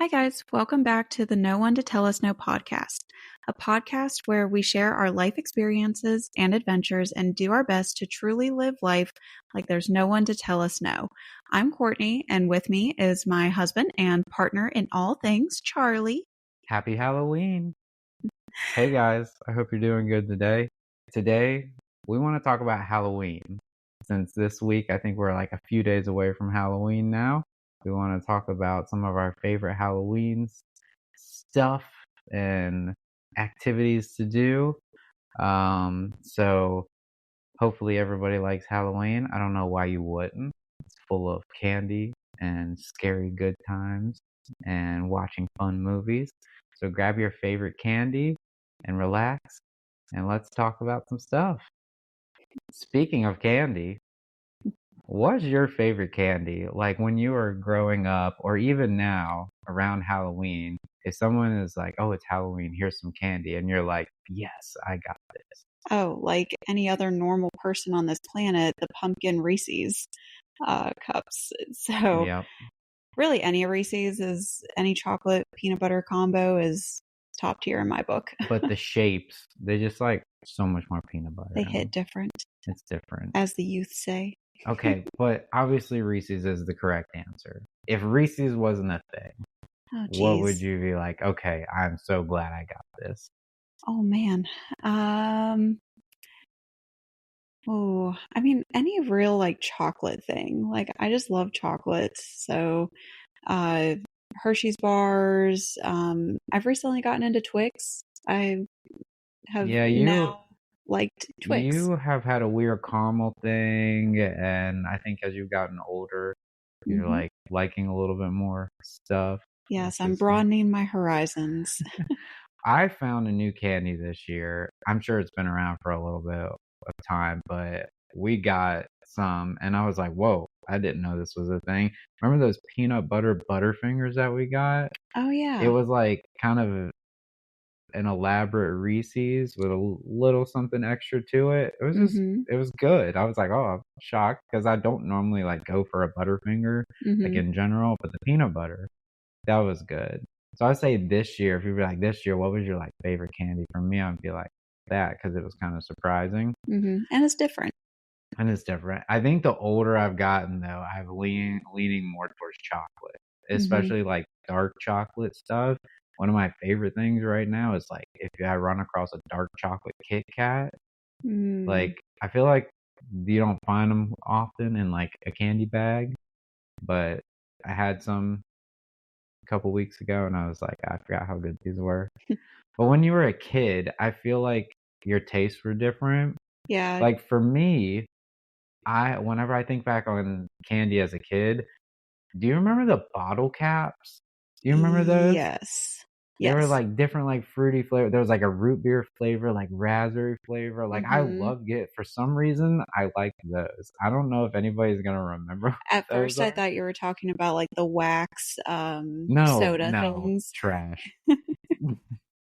Hi, guys. Welcome back to the No One to Tell Us No podcast, a podcast where we share our life experiences and adventures and do our best to truly live life like there's no one to tell us no. I'm Courtney, and with me is my husband and partner in all things, Charlie. Happy Halloween. Hey, guys. I hope you're doing good today. Today, we want to talk about Halloween. Since this week, I think we're like a few days away from Halloween now. We want to talk about some of our favorite Halloween stuff and activities to do. So hopefully everybody likes Halloween. I don't know why you wouldn't. It's full of candy and scary good times and watching fun movies. So grab your favorite candy and relax and let's talk about some stuff. Speaking of candy, what's your favorite candy? Like when you were growing up, or even now around Halloween, if someone is like, oh, it's Halloween, here's some candy, and you're like, yes, I got this. Oh, like any other normal person on this planet, the pumpkin Reese's cups. So Yep. really any Reese's is any chocolate peanut butter combo is top tier in my book. But the shapes, they just like so much more peanut butter. They in hit them. different, It's different. as the youth say. Okay, but obviously Reese's is the correct answer. If Reese's wasn't a thing, Oh, what would geez. you be like, okay, I'm so glad I got this? Oh, man. Oh, I mean, any real like chocolate thing. Like, I just love chocolates. So, uh, Hershey's bars. I've recently gotten into Twix. I have Yeah, now liked Twix. you have had a weird caramel thing, and I think as you've gotten older, you're Mhm. like liking a little bit more stuff. Yes, Which I'm is broadening my horizons. I found a new candy this year. I'm sure it's been around for a little bit of time, but we got some, and I was like, whoa, I didn't know this was a thing. Remember those peanut butter Butterfingers that we got? Oh, It yeah. was like kind of an elaborate Reese's with a little something extra to it. Mhm. It was good. I was like, oh, I'm shocked because I don't normally like go for a Butterfinger like Mhm. in general, but the peanut butter, that was good. So I'd say this year, if you were like this year, what was your like favorite candy? For me, I'd be like that because it was kind of surprising Mhm. And it's different. and it's different. I think the older I've gotten though, I've leaning more towards chocolate, Mhm. especially like dark chocolate stuff. One of my favorite things right now is like if I run across a dark chocolate Kit Kat, Mm. like I feel like you don't find them often in like a candy bag, but I had some a couple weeks ago and I was like, I forgot how good these were. But when you were a kid, I feel like your tastes were different. Yeah. Like for me, whenever I think back on candy as a kid, do you remember the bottle caps? Do you remember those? Yes. They were Yes. like different, like fruity flavor. There was like a root beer flavor, like raspberry flavor. Like I Mhm. loved it. For some reason, I liked those. I don't know if anybody's gonna remember what At those first, I are. thought you were talking about like the wax soda No, things. trash.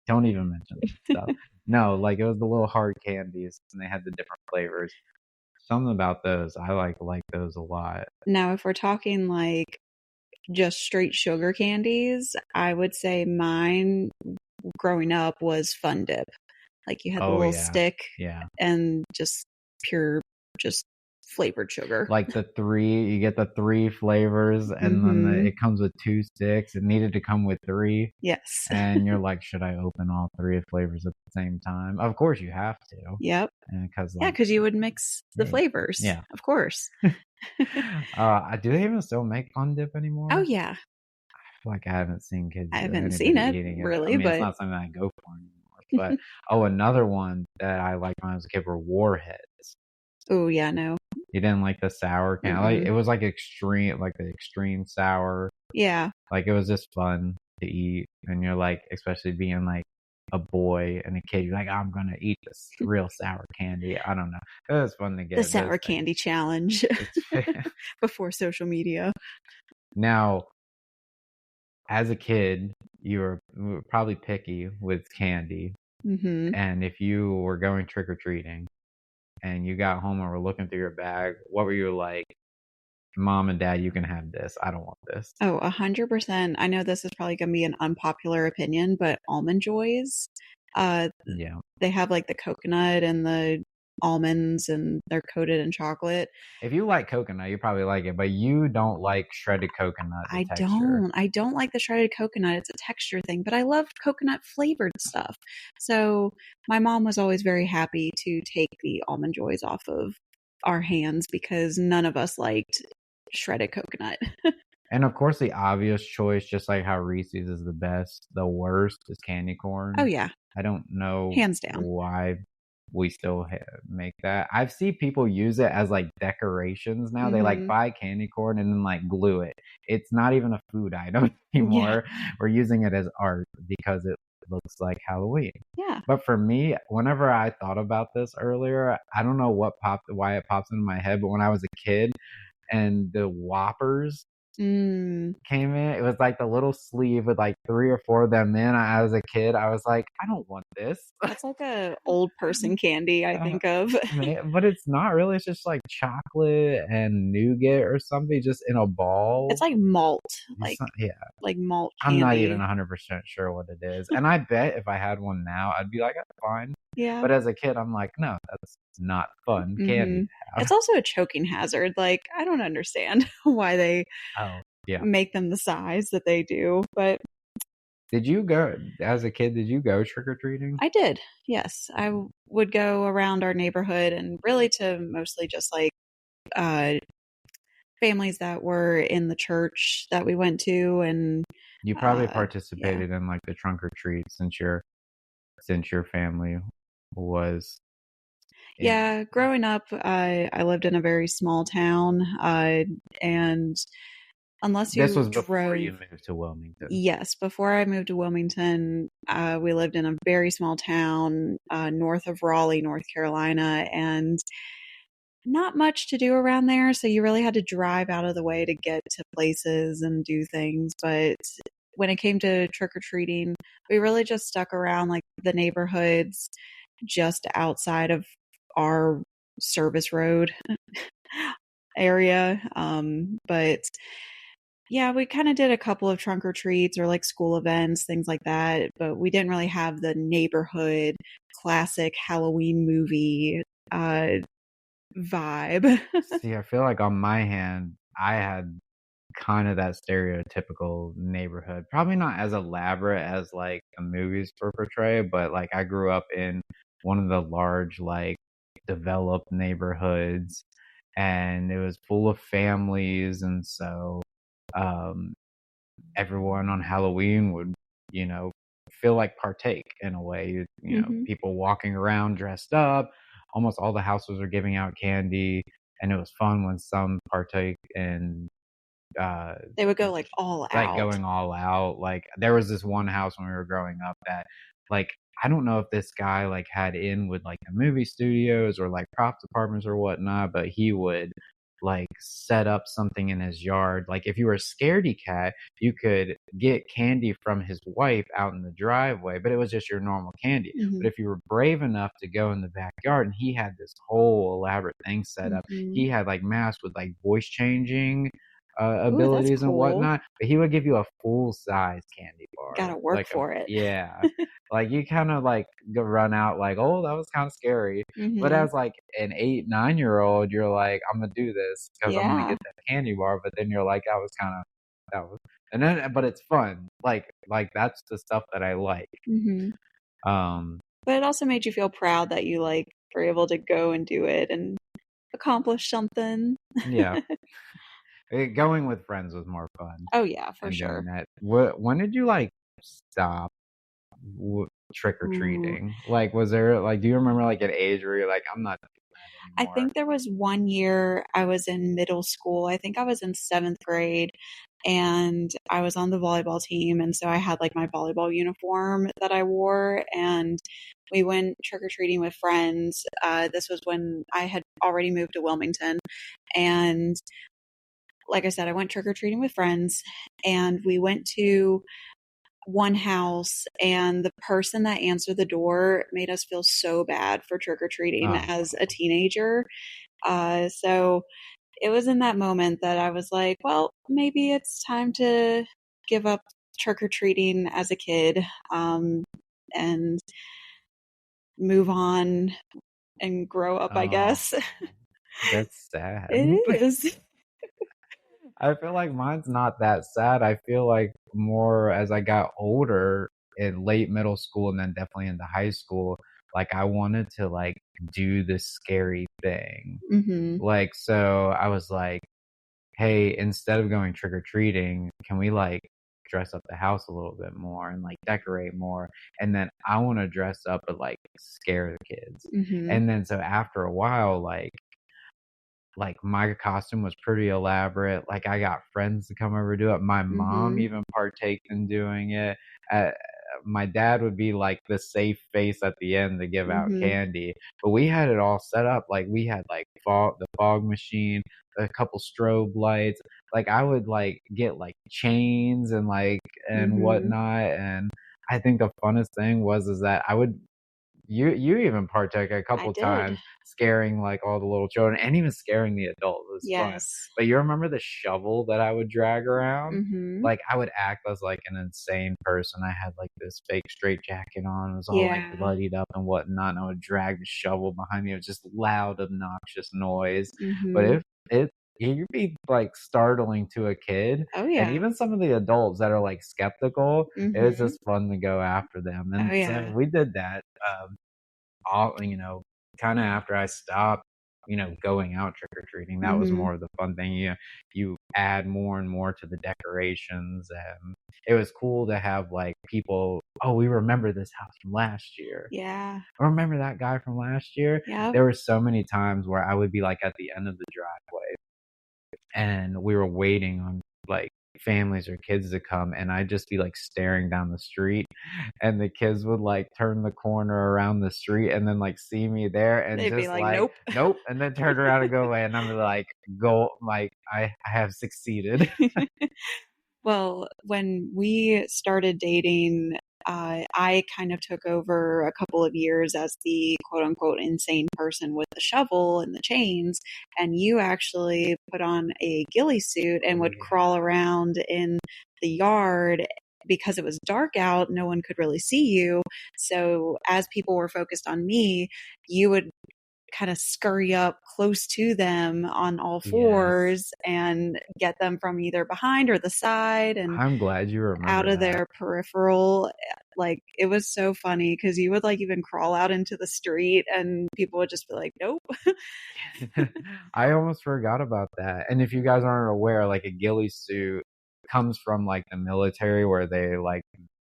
Don't even mention that stuff. No, like it was the little hard candies, and they had the different flavors. Something about those, I like those a lot. Now, if we're talking like just straight sugar candies, I would say mine growing up was Fun Dip. Like you had the Oh little yeah, stick yeah. and just pure, just flavored sugar. Like you get the three flavors, and then Mm-hmm. it comes with two sticks. It needed to come with three. Yes. And you're like, should I open all three flavors at the same time? Of course you have to. Yep. And because Yeah, like, because you would mix the yeah, flavors, yeah. of course. Do they even still make Fun Dip Oh, anymore? yeah. I feel like I haven't seen I kids or haven't seen anybody it eating it. I really, mean, it's but not something I go for anymore. But another one that I liked when I was a kid were Warheads. oh, yeah, no. You didn't like the sour kind? Like Mm-mm. it was like extreme, like the extreme sour. Yeah. Like it was just fun to eat, and you're like, especially being like a boy and a kid, you're like, I'm gonna eat this real sour candy. I don't know. It was fun to The get those sour things. candy challenge It's before social media. now, as a kid, you were probably picky with candy, Mm-hmm. and if you were going trick or treating and you got home and were looking through your bag, what were you like? Mom and Dad, you can have this. I don't want this. Oh, 100%. I know this is probably going to be an unpopular opinion, but almond joys, uh, Yeah. they have like the coconut and the almonds and they're coated in chocolate. If you like coconut, you probably like it, but you don't like shredded coconut, the texture. I don't like the shredded coconut. It's a texture thing, but I love coconut flavored stuff. So my mom was always very happy to take the almond joys off of our hands because none of us liked shredded coconut. And of course, the obvious choice, just like how Reese's is the best, the worst is candy Oh corn. yeah, I don't know hands down. why we still make that. I've seen people use it as like decorations now. They like Hmm. buy candy corn and then like glue it. It's not even a food item Yeah, anymore. We're using it as art because it looks like Halloween. yeah. But for me, whenever I thought about this earlier, I don't know why it pops into my head, but when I was a kid and the Whoppers Mm. came in. It was like the little sleeve with like 3 or 4 of them in. As a kid, I was like, "I don't want this." That's like a old person candy, I Uh, think of. but it's not really. It's just like chocolate and nougat or something just in a It's ball. like malt, It's not, yeah, like malt I'm not even candy. 100% sure what it is. And I bet if I had one now, I'd be like, "That's fine." Yeah. But as a kid, I'm like, "No, that's not fun candy Hmm. to It's have." also a choking hazard. Like, I don't understand why they Oh, yeah. make them the size that they do, but Did you go as a kid? Did you go trick or treating? I did. Yes, would go around our neighborhood and really to mostly just like uh families that were in the church that we went to and You probably yeah. participated in like the trunk or treat since your family was in. Yeah, growing up, I lived in a very small town, and unless This you was before you drove, moved to Wilmington. yes, before I moved to Wilmington, we lived in a very small town north of Raleigh, North Carolina, and not much to do around there. So you really had to drive out of the way to get to places and do things. But when it came to trick or treating, we really just stuck around like the neighborhoods just outside of our service road area. But yeah, we kind of did a couple of trunk or treats or like school events, things like that. But we didn't really have the neighborhood classic Halloween movie vibe. See, I feel like on my hand, I had kind of that stereotypical neighborhood. Probably not as elaborate as like the movies portray, but like I grew up in one of the large, like developed neighborhoods, and it was full of families, and so um, everyone on Halloween would, you know, feel like partake in a way. Hmm. People walking around dressed up. Almost all the houses are giving out candy, and it was fun when some partake in uh They would go like all like out. going all out. Like there was this one house when we were growing up that like I don't know if this guy like had in with like the movie studios or like prop departments or whatnot, but he would like set up something in his yard. Like if you were a scaredy cat, you could get candy from his wife out in the driveway, but it was just your normal candy. Hmm. But if you were brave enough to go in the backyard, and he had this whole elaborate thing set up, Hmm. he had like masks with like voice changing Ooh, that's abilities and cool. whatnot, but he would give you a full size candy bar. Gotta work for it. Yeah. Like you kind of like go run out like, oh, that was kind of scary. But Hmm. as like an 8, 9 year old, you're like, I'm gonna do this because I'm gonna Yeah. get that candy bar. But then you're like, that was, and then, but it's fun. Like that's the stuff that I like. Hmm. Um, But it also made you feel proud that you like were able to go and do it and accomplish something. yeah. Going with friends was more fun Oh yeah, for than doing sure. that. When did you like stop trick or Ooh. treating? Like, was there like, do you remember like an age where you're like, I'm not doing that I anymore? think there was one year I was in middle school. I think I was in seventh grade and I was on the volleyball team. And so I had like my volleyball uniform that I wore and we went trick or treating with friends. This was when I had already moved to Wilmington. And like I said, I went trick or treating with friends and we went to one house and the person that answered the door made us feel so bad for trick or treating as a Oh, teenager. So it was in that moment that I was like, well, maybe it's time to give up trick or treating as a kid, and move on and grow up, I guess. Oh, that's sad. It is. I feel like mine's not that sad. I feel like more as I got older in late middle school and then definitely into high school, like I wanted to like do this scary thing. Mm-hmm. Like, so I was like, hey, instead of going trick or treating, can we like dress up the house a little bit more and like decorate more? And then I want to dress up but like scare the kids. Mm-hmm. And then so after a while, like my costume was pretty elaborate. Like I got friends to come over do it. My mom Mm-hmm. even partaked in doing it. Uh, my dad would be like the safe face at the end to give out Mm-hmm. candy, but we had it all set up. Like we had like the fog machine, a couple strobe lights. Like I would like get like chains and like and Mm-hmm. whatnot. And I think the funnest thing was is that I would you even partook a I couple did. times scaring, like, all the little children and even scaring the adults, it was fun. Yes. But you remember the shovel that I would drag around? Mm-hmm. Like, I would act as, like, an insane person. I had, like, this fake straitjacket on, it was all, like, Yeah. bloodied up and whatnot, and I would drag the shovel behind me, it was just loud, obnoxious noise. But Mm-hmm. it could be, like, startling to a kid, Oh and yeah. even some of the adults that are, like, skeptical, it was Mm-hmm. just fun to go after them, Oh and so yeah. we did that, all kind of after I stopped, going out trick or treating. That was Mm-hmm. more of the fun thing. You add more and more to the decorations, and it was cool to have like people. Oh, we remember this house from last year. Yeah. Remember that guy from last year? Yep. There were so many times where I would be like at the end of the driveway and we were waiting on like families or kids to come and I'd just be like staring down the street and the kids would like turn the corner around the street and then like see me there and They'd be just like, like nope. nope and then turn around and go away and I'm like go like I have succeeded. Well, when we started dating, I kind of took over a couple of years as the quote unquote insane person with the shovel and the chains. And you actually put on a ghillie suit and Oh would yeah. crawl around in the yard because it was dark out. No one could really see you. So as people were focused on me, you would kind of scurry up close to them on all Yes. fours and get them from either behind or the side and I'm glad you out remember of that. their peripheral. Like it was so funny because you would like even crawl out into the street and people would just be like, nope. I almost forgot about that. And if you guys aren't aware, like a ghillie suit comes from like the military where they like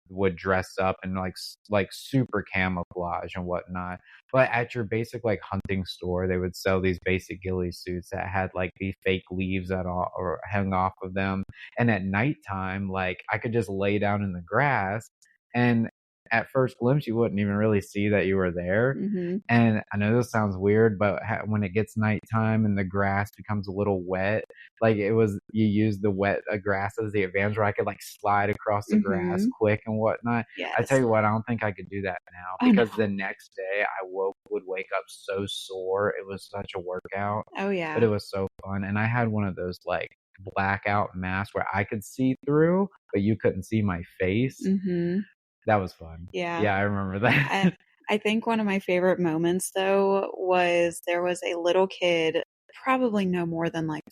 would dress up and like super camouflage and whatnot. But at your basic like hunting store, they would sell these basic ghillie suits that had like the fake leaves that all or hung off of them. And at nighttime, like I could just lay down in the grass and at first glimpse you wouldn't even really see that you were there. Mm-hmm. And I know this sounds weird, but when it gets nighttime and the grass becomes a little wet, like you use the wet grass as the advantage where I could like slide across the grass Mm-hmm. quick and whatnot. I tell Yes. you what, I don't think I could do that now Oh no. because the next day would wake up so sore. It was such a workout, Oh but it yeah. was so fun. And I had one of those like blackout masks where I could see through, but you couldn't see my face. Mm-hmm. That was fun. Yeah. Yeah, I remember I that. I think one of my favorite moments though was there was a little kid, probably no more than like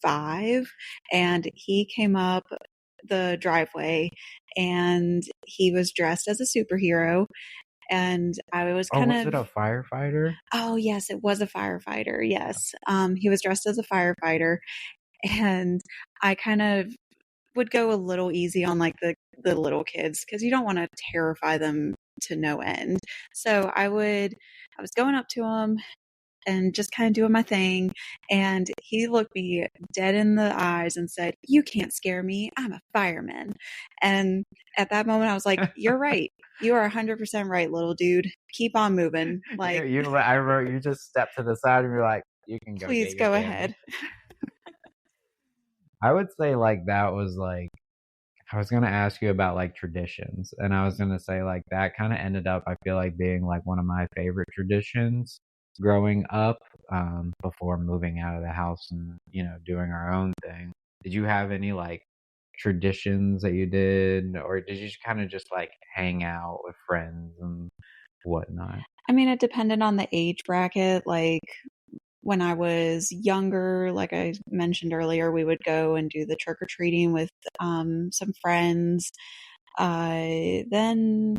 5, and he came up the driveway and he was dressed as a superhero and I was Oh, kind was of, it a firefighter? oh yes, it was a firefighter. Yes. He was dressed as a firefighter and I kind of would go a little easy on like the little kids because you don't want to terrify them to no end. So I was going up to him and just kind of doing my thing, and he looked me dead in the eyes and said, "You can't scare me. I'm a fireman." And at that moment, I was like, "You're right. You are 100% right, little dude. Keep on moving. Like, I remember you just stepped to the side and you're like, you can go get please your go candy. ahead." I would say like that was like I was gonna ask you about like traditions, and I was gonna say like that kind of ended up I feel like being like one of my favorite traditions. growing up, before moving out of the house and, doing our own thing. Did you have any, like, traditions that you did, or did you just kinda just, like, hang out with friends and whatnot? I mean, it depended on the age bracket. Like when I was younger, like I mentioned earlier, we would go and do the trick or treating with some friends. Then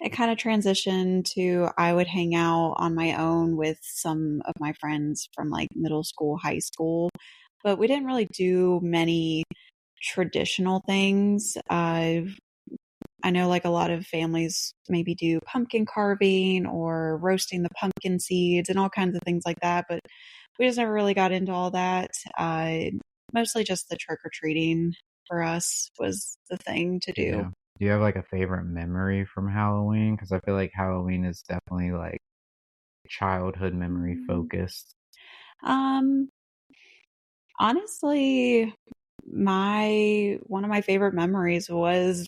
it kind of transitioned to I would hang out on my own with some of my friends from like middle school, high school, but we didn't really do many traditional things. I know like a lot of families maybe do pumpkin carving or roasting the pumpkin seeds and all kinds of things like that, but we just never really got into all that. Mostly just the trick or treating for us was the thing to do. Yeah. Do you have, like, a favorite memory from Halloween? Because I feel like Halloween is definitely, like, childhood memory Mm. focused. Um, Honestly, my one of my favorite memories was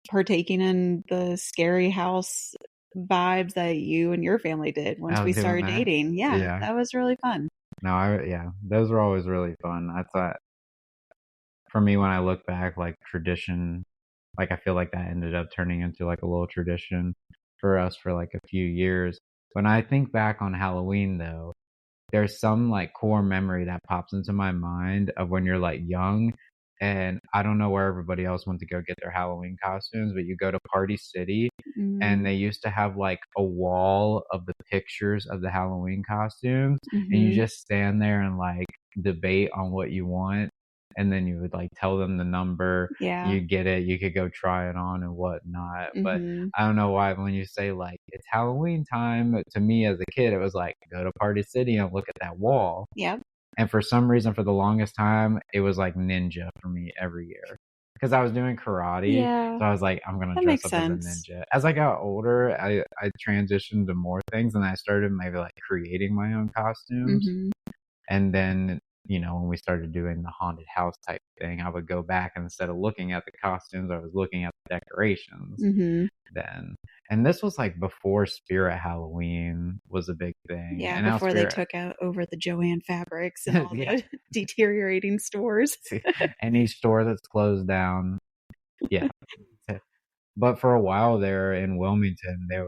partaking in the scary house vibes that you and your family did once Oh, we doing started that? dating. Yeah, Yeah. that was really fun. No, yeah, those were always really fun. I thought for me, when I look back, like, tradition, like, I feel like that ended up turning into, like, a little tradition for us for, like, a few years. When I think back on Halloween, though, there's some, like, core memory that pops into my mind of when you're, like, young, and I don't know where everybody else went to go get their Halloween costumes, but you go to Party City, and Mm, they used to have, like, a wall of the pictures of the Halloween costumes, and you mhm. just stand there and, like, debate on what you want, and then you would, like, tell them the number, Yeah. you get it, you could go try it on and whatnot, but Mhm. I don't know why when you say, like, "It's Halloween time," to me as a kid, it was like, "Go to Party City and look at that wall." Yep. And for some reason, for the longest time, it was like ninja for me every year because I was doing karate, Yeah, so I was like, "I'm gonna that dress makes up as a sense. ninja." As I got older, I transitioned to more things, and I started maybe, like, creating my own costumes, Mhm. and then, when we started doing the haunted house type thing, I would go back, and instead of looking at the costumes, I was looking at the decorations Mhm. then. And this was, like, before Spirit Halloween was a big thing, Yeah, and now before they Spirit took out over the Joanne Fabrics and all yeah. the deteriorating stores. Any store that's closed down, yeah. But for a while there in Wilmington, there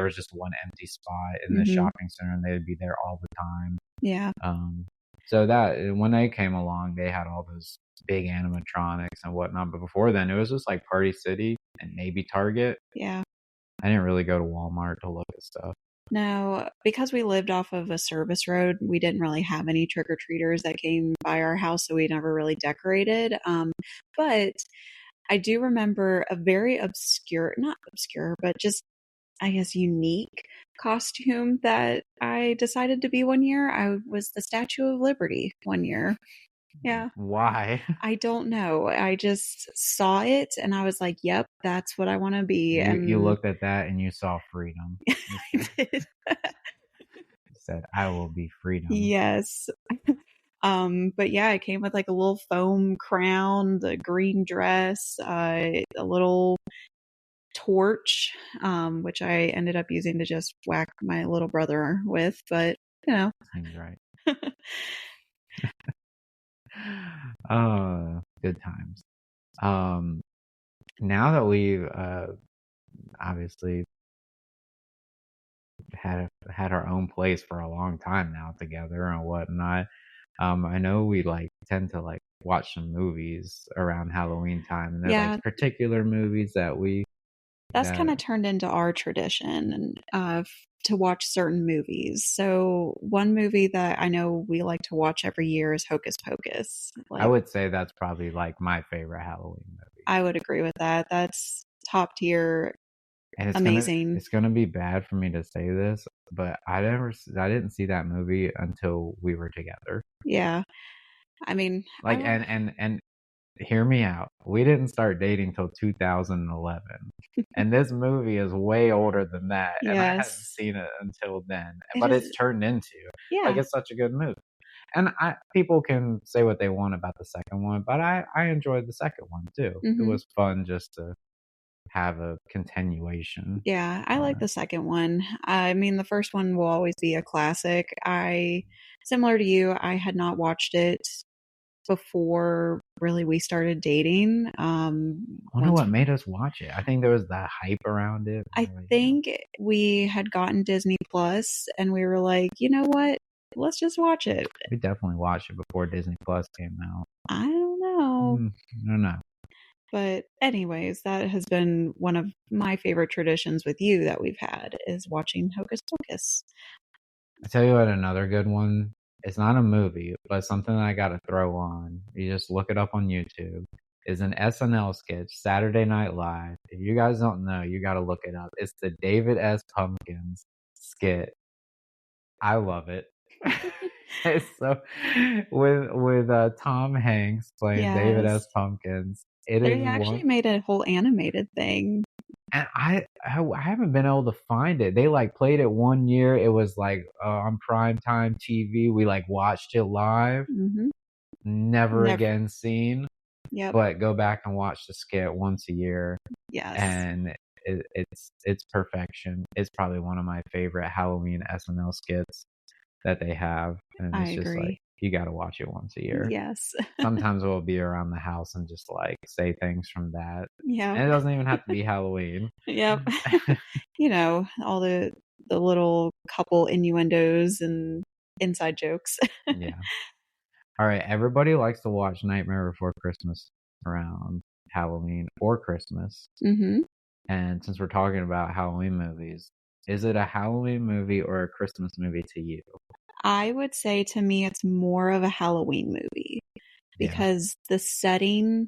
was just one empty spot in the Mhm. shopping center, and they'd be there all the time. Yeah. Um, so that when they came along, they had all those big animatronics and whatnot, but before then, it was just, like, Party City and maybe Target. Yeah. I didn't really go to Walmart to look at stuff. No, because we lived off of a service road, we didn't really have any trick-or-treaters that came by our house, so we never really decorated. But I do remember a very obscure, not obscure, but just, I guess, unique costume that I decided to be one year. I was the Statue of Liberty one year. Yeah. Why? I don't know. I just saw it and I was like, yep, that's what I want to be. You And looked at that and you saw freedom. You I did. said, "I will be freedom." Yes. But yeah, it came with like a little foam crown, the green dress, a little torch, which I ended up using to just whack my little brother with. But you know, Seems right. Good times. Um, Now that we've, obviously had our own place for a long time now together and whatnot, I know we, like, tend to, like, watch some movies around Halloween time, and there's, like, yeah, particular movies that's kind that of turned into our tradition and to watch certain movies. So one movie that I know we like to watch every year is Hocus Pocus. I Like would say that's probably, like, my favorite Halloween movie. I would agree with that. That's top tier, And amazing. it's gonna be bad for me to say this, but I didn't see that movie until we were together. Yeah. I mean, Like, and hear me out. We didn't start dating till 2011, and this movie is way older than that, and I hadn't yes. seen it until then. It But it's is. turned into like, Yeah. it's such a good movie. And I people can say what they want about the second one, but I enjoyed the second one too. It Mhm. was fun just to Yeah. have a continuation. Yeah, I like the second one. I mean, the first one will always be a classic. Similar to you, I had not watched it before really we started dating. I wonder Once what made us watch it. I think there was that hype around it. I We're like, think we had gotten Disney Plus and we were like, you know what? Let's just watch it. we definitely watched it before Disney Plus came out. I don't know. I don't know. But anyways, that has been one of my favorite traditions with you that we've had is watching Hocus Pocus. I tell you what, another good one. It's not a movie, but something that I got to throw on. You just look it up on YouTube. Is an SNL sketch, Saturday Night Live. If you guys don't know, you got to look it up. It's the David S. Pumpkins skit. I love it. It's so with Tom Hanks playing David S. Yes. Pumpkins. It is They actually one, made a whole animated thing. and I haven't been able to find it. They like played it one year. It was like on primetime TV. We like watched it live. Mm-hmm. Never Never. again seen. Yep. But go back and watch the skit once a year, Yes. and it's perfection. It's probably one of my favorite Halloween SNL skits that they have, and I it's just like agree. you got to watch it once a year. Yes. Sometimes we'll be around the house and just like say things from that, Yep. and it doesn't even have to be Halloween. Yep. You know, all the little couple innuendos and inside jokes. Yeah. All right. Everybody likes to watch Nightmare Before Christmas around Halloween or Christmas. Mm-hmm. And since we're talking about Halloween movies, is it a Halloween movie or a Christmas movie to you? I would say to me it's more of a Halloween movie Yeah. because the setting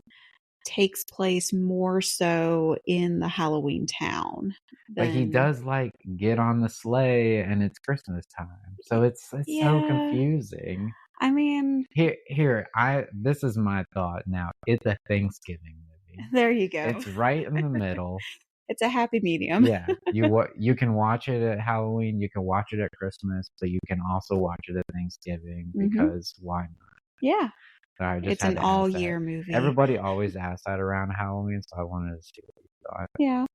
takes place more so in the Halloween town But he than does like get on the sleigh and it's Christmas time. So it's so yeah. confusing. I mean, This is my thought now. It's a Thanksgiving movie. there you go. It's right in the middle. It's a happy medium. Yeah, you can watch it at Halloween, you can watch it at Christmas, but you can also watch it at Thanksgiving because why not? Yeah. So I just It's had an to all ask that. year movie. Everybody always asks that around Halloween, so I wanted to see what you thought. Yeah.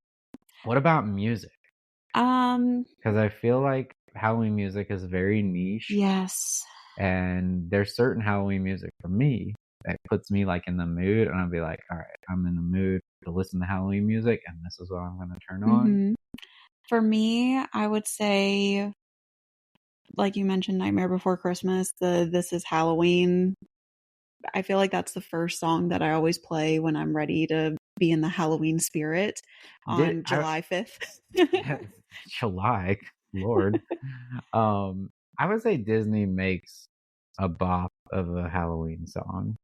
What about music? Because I feel like Halloween music is very niche. Yes. And there's certain Halloween music for me that puts me like in the mood, and I'll be like, all right, I'm in the mood to listen to Halloween music, and this is what I'm going to turn on. For me, I would say, like you mentioned, Nightmare Before Christmas, This Is Halloween. I feel like that's the first song that I always play when I'm ready to be in the Halloween spirit on July 5th. July, Lord. I would say Disney makes a bop of a Halloween song.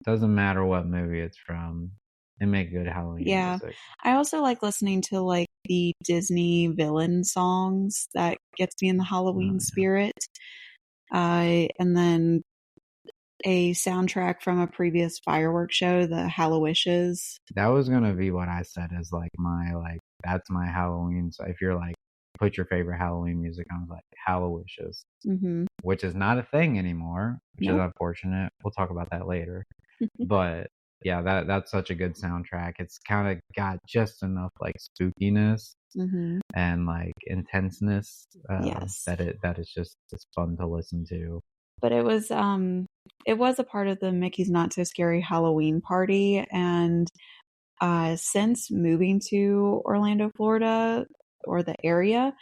Doesn't matter what movie it's from. They make good Halloween music. I also like listening to like the Disney villain songs that gets me in the Halloween spirit. And then a soundtrack from a previous fireworks show, the Hallowishes. That was gonna be what I said as like that's my Halloween. So if you're like put your favorite Halloween music on, like Hallowishes, which is not a thing anymore, which is unfortunate. We'll talk about that later. But yeah, that's such a good soundtrack. It's kind of got just enough like spookiness and like intenseness that it's just it's fun to listen to. But it was a part of the Mickey's Not So Scary Halloween party, and since moving to Orlando, Florida, or the area,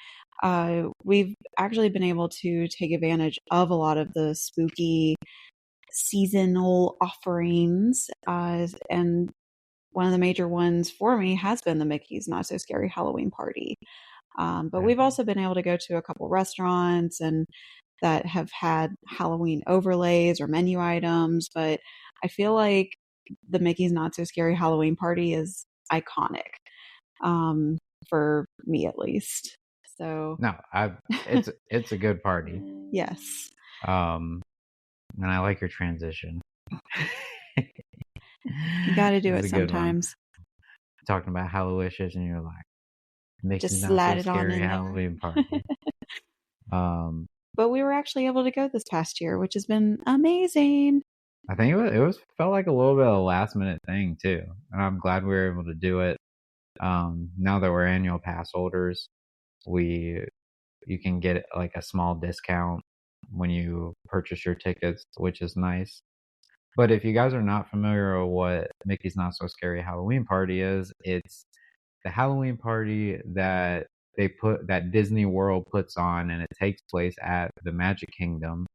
we've actually been able to take advantage of a lot of the spooky seasonal offerings, and one of the major ones for me has been the Mickey's Not So Scary Halloween party. But we've also been able to go to a couple restaurants and that have had Halloween overlays or menu items, but I feel like the Mickey's Not So Scary Halloween party is iconic, for me at least. So no, it's a good party. Yes. And I like your transition. You got to do it sometimes. Talking about Hallowishes, and you're like, just slide it on in Halloween party. But we were actually able to go this past year, which has been amazing. I think it was felt like a little bit of a last minute thing too, and I'm glad we were able to do it. now that we're annual pass holders, you can get like a small discount when you purchase your tickets, which is nice. But if you guys are not familiar with what Mickey's Not So Scary Halloween Party is, it's the Halloween party that Disney World puts on, and it takes place at the Magic Kingdom.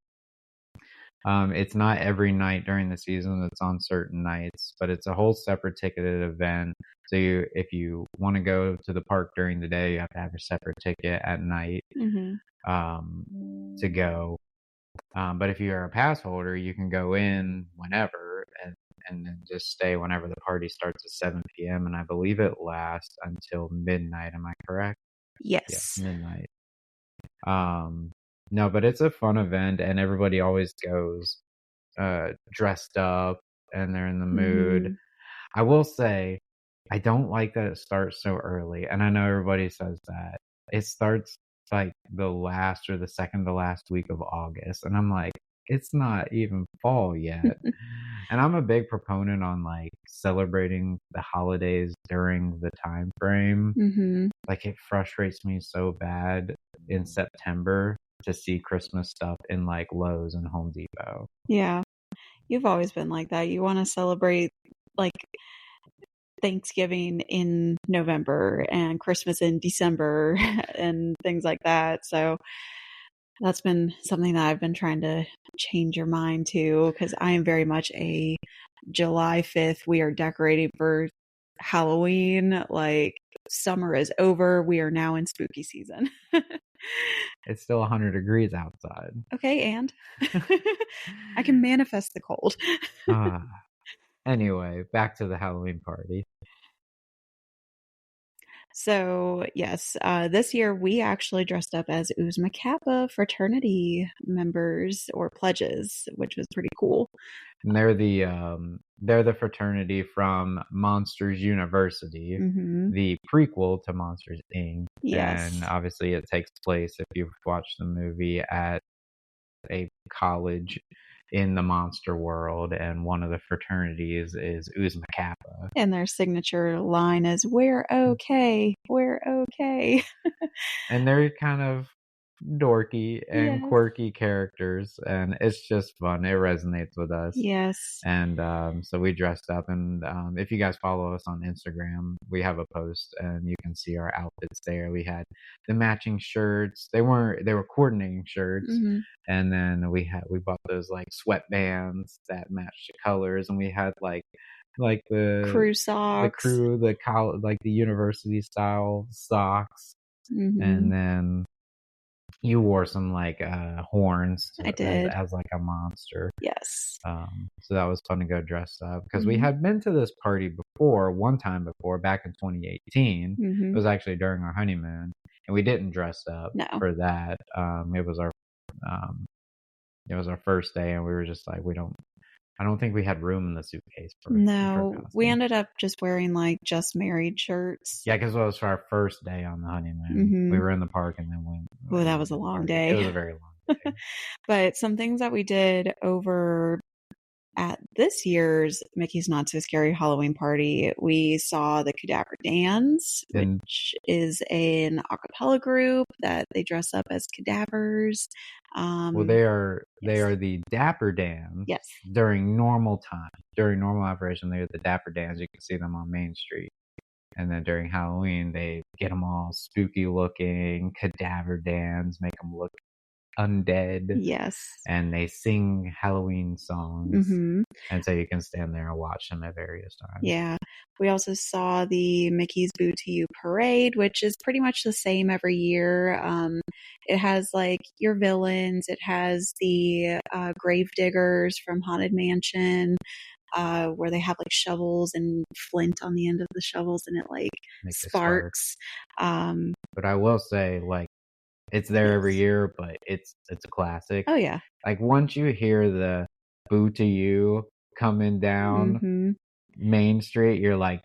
It's not every night during the season, it's on certain nights, but it's a whole separate ticketed event. So if you want to go to the park during the day, you have to have a separate ticket at night to go. But if you're a pass holder, you can go in whenever and then just stay whenever the party starts at 7 p.m. And I believe it lasts until midnight. Am I correct? Yes. Yeah, midnight. No, but it's a fun event, and everybody always goes dressed up, and they're in the mood. I will say, I don't like that it starts so early, and I know everybody says that. It starts like the last or the second to last week of August, and I'm like, it's not even fall yet. And I'm a big proponent on like celebrating the holidays during the time frame. Like, it frustrates me so bad in September to see Christmas stuff in like Lowe's and Home Depot. Yeah. You've always been like that. You want to celebrate like Thanksgiving in November and Christmas in December and things like that. So that's been something that I've been trying to change your mind to, because I am very much a July 5th, we are decorating for Halloween. Like, summer is over. We are now in spooky season. It's still 100 degrees outside. Okay, and I can manifest the cold. Anyway, back to the Halloween party. So, yes, this year we actually dressed up as Uzma Kappa fraternity members or pledges, which was pretty cool. And they're the fraternity from Monsters University, the prequel to Monsters Inc. Yes. And obviously it takes place, if you've watched the movie, at a college in the monster world, and one of the fraternities is Uzma Kappa. And their signature line is, "We're okay, we're okay." And they're kind of dorky and quirky characters, and it's just fun. It resonates with us. Yes. And so we dressed up, and if you guys follow us on Instagram, we have a post and you can see our outfits there. We had the matching shirts. They were coordinating shirts. And then we bought those like sweatbands that matched the colors, and we had like the crew socks, like the university style socks. And then you wore some like horns. I did. As like a monster. Yes. So that was fun to go dressed up, because we had been to this party one time before, back in 2018. It was actually during our honeymoon, and we didn't dress up for that. It was our first day, and we were just like, I don't think we had room in the suitcase for we ended up just wearing like just married shirts. Yeah, because it was for our first day on the honeymoon. We were in the park and then went. Well, that was a long day. It was a very long day. But some things that we did over at this year's Mickey's Not So Scary Halloween Party, we saw the Cadaver Dans, which is an a cappella group that they dress up as cadavers. Well, they are the Dapper Dans. Yes. During normal time, during normal operation, they're the Dapper Dans. You can see them on Main Street. And then during Halloween, they get them all spooky looking, Cadaver Dans, make them look undead. Yes. And they sing Halloween songs. And so you can stand there and watch them at various times. Yeah. We also saw the Mickey's Boo to You parade, which is pretty much the same every year. It has like your villains. It has the grave diggers from Haunted Mansion, where they have like shovels and flint on the end of the shovels, and it like sparks. But I will say, like, it's there every year, but it's a classic. Oh yeah. Like, once you hear the Boo to You coming down Main Street, you're like,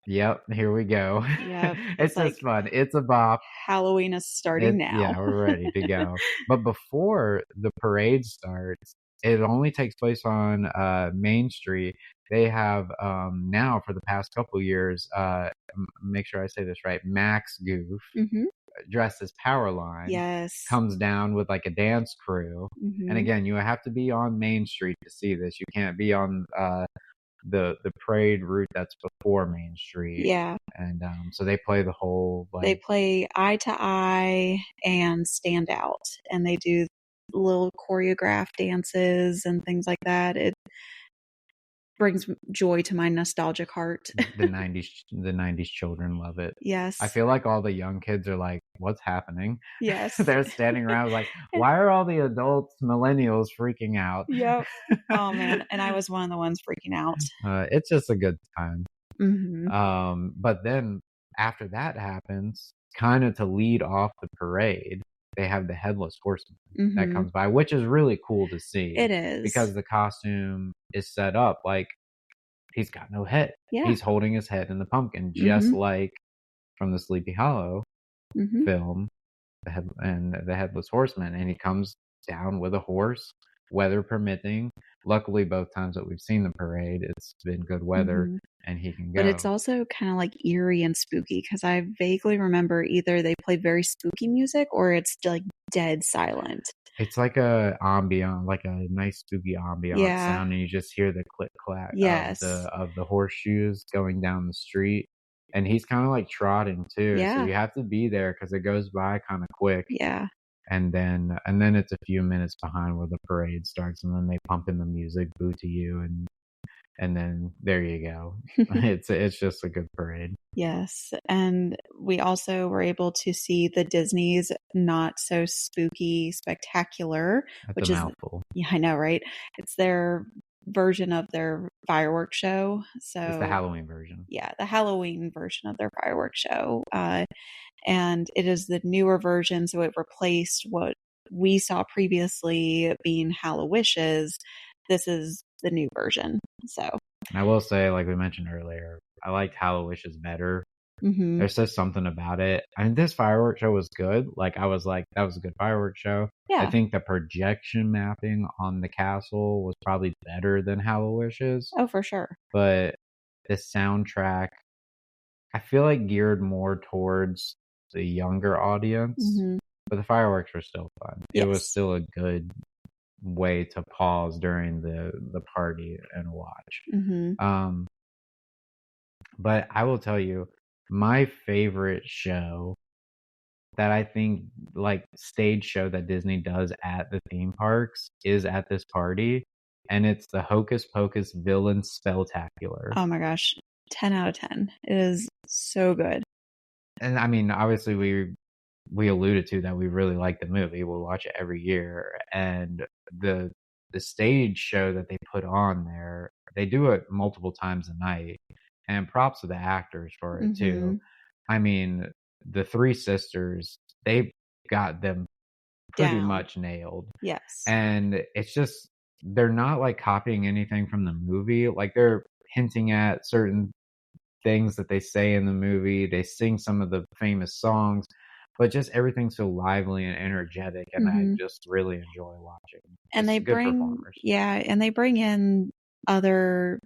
yep, here we go. Yep. It's just fun. It's a bop. Halloween is starting now. Yeah, we're ready to go. But before the parade starts, it only takes place on Main Street. They have now for the past couple years, make sure I say this right, Max Goof, Mm-hmm. dressed as Powerline, Yes. comes down with like a dance crew. Mm-hmm. And again, you have to be on Main Street to see this. You can't be on the parade route that's before Main Street. Yeah. And so they play the whole They like play Eye to Eye and Stand Out, and they do little choreographed dances and things like that. It brings joy to my nostalgic heart. the 90s children love it. Yes. I feel like all the young kids are like, what's happening? Yes. They're standing around like, why are all the adults, millennials freaking out? Yep. Oh man, and I was one of the ones freaking out. It's just a good time. Mm-hmm. But then after that happens, kind of to lead off the parade, they have the headless horseman that Mm-hmm. comes by, which is really cool to see. It is. Because the costume is set up like he's got no head. Yeah. He's holding his head in the pumpkin, just Mm-hmm. like from the Sleepy Hollow Mm-hmm. film, the Headless Horseman, and he comes down with a horse, weather permitting. Luckily, both times that we've seen the parade, it's been good weather, Mm-hmm. and he can go. But it's also kind of like eerie and spooky because I vaguely remember either they play very spooky music or it's like dead silent. It's like a ambient, like a nice spooky ambient sound, and you just hear the click clack of the horseshoes going down the street. And he's kind of like trotting too, so you have to be there because it goes by kind of quick. Yeah. And then it's a few minutes behind where the parade starts, and then they pump in the music, boo to you, and then there you go. It's just a good parade. Yes, and we also were able to see the Disney's Not So Spooky Spectacular, That's which a is mouthful. Yeah, I know, right? It's their version of their fireworks show. So it's the Halloween version. Yeah, the Halloween version of their fireworks show. And it is the newer version, so it replaced what we saw previously being Hallowishes. This is the new version. So And I will say, like we mentioned earlier, I liked Hallowishes better. mm-hmm. There's just something about it. I mean, this fireworks show was good. Like, I was like, that was a good fireworks show. Yeah. I think the projection mapping on the castle was probably better than Hallowishes. Oh, for sure. But the soundtrack, I feel like geared more towards the younger audience. Mm-hmm. But the fireworks were still fun. Yes. It was still a good way to pause during the party and watch. Mm-hmm. But I will tell you, my favorite show that I think, like, stage show that Disney does at the theme parks is at this party, and it's the Hocus Pocus Villain Spelltacular. Oh my gosh, 10 out of 10. It is so good. And I mean, obviously we alluded to that we really like the movie. We'll watch it every year, and the stage show that they put on there, they do it multiple times a night, and props to the actors for it too. Mm-hmm. I mean, the three sisters, they got them pretty much nailed. Yes. And it's just, they're not like copying anything from the movie. Like, they're hinting at certain things that they say in the movie. They sing some of the famous songs, but just everything's so lively and energetic, and Mm-hmm. I just really enjoy watching. And they bring, and they bring in other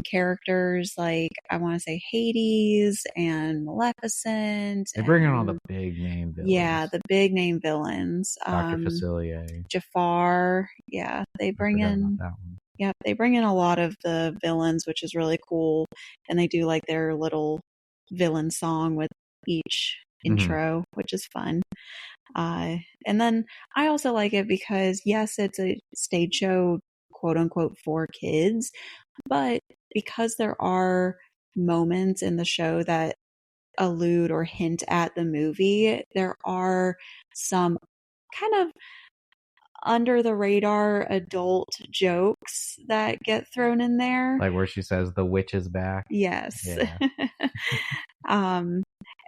characters, like I want to say Hades and Maleficent. They bring in all the big name villains. Yeah, the big name villains. Dr. Facilier. Jafar. Yeah, they bring in that one. Yeah, they bring in a lot of the villains, which is really cool. And they do like their little villain song with each intro, which is fun. And then I also like it because, yes, it's a stage show, quote unquote, for kids, but because there are moments in the show that allude or hint at the movie, there are some kind of under the radar adult jokes that get thrown in there. Like where she says the witch is back. Yes. Yeah.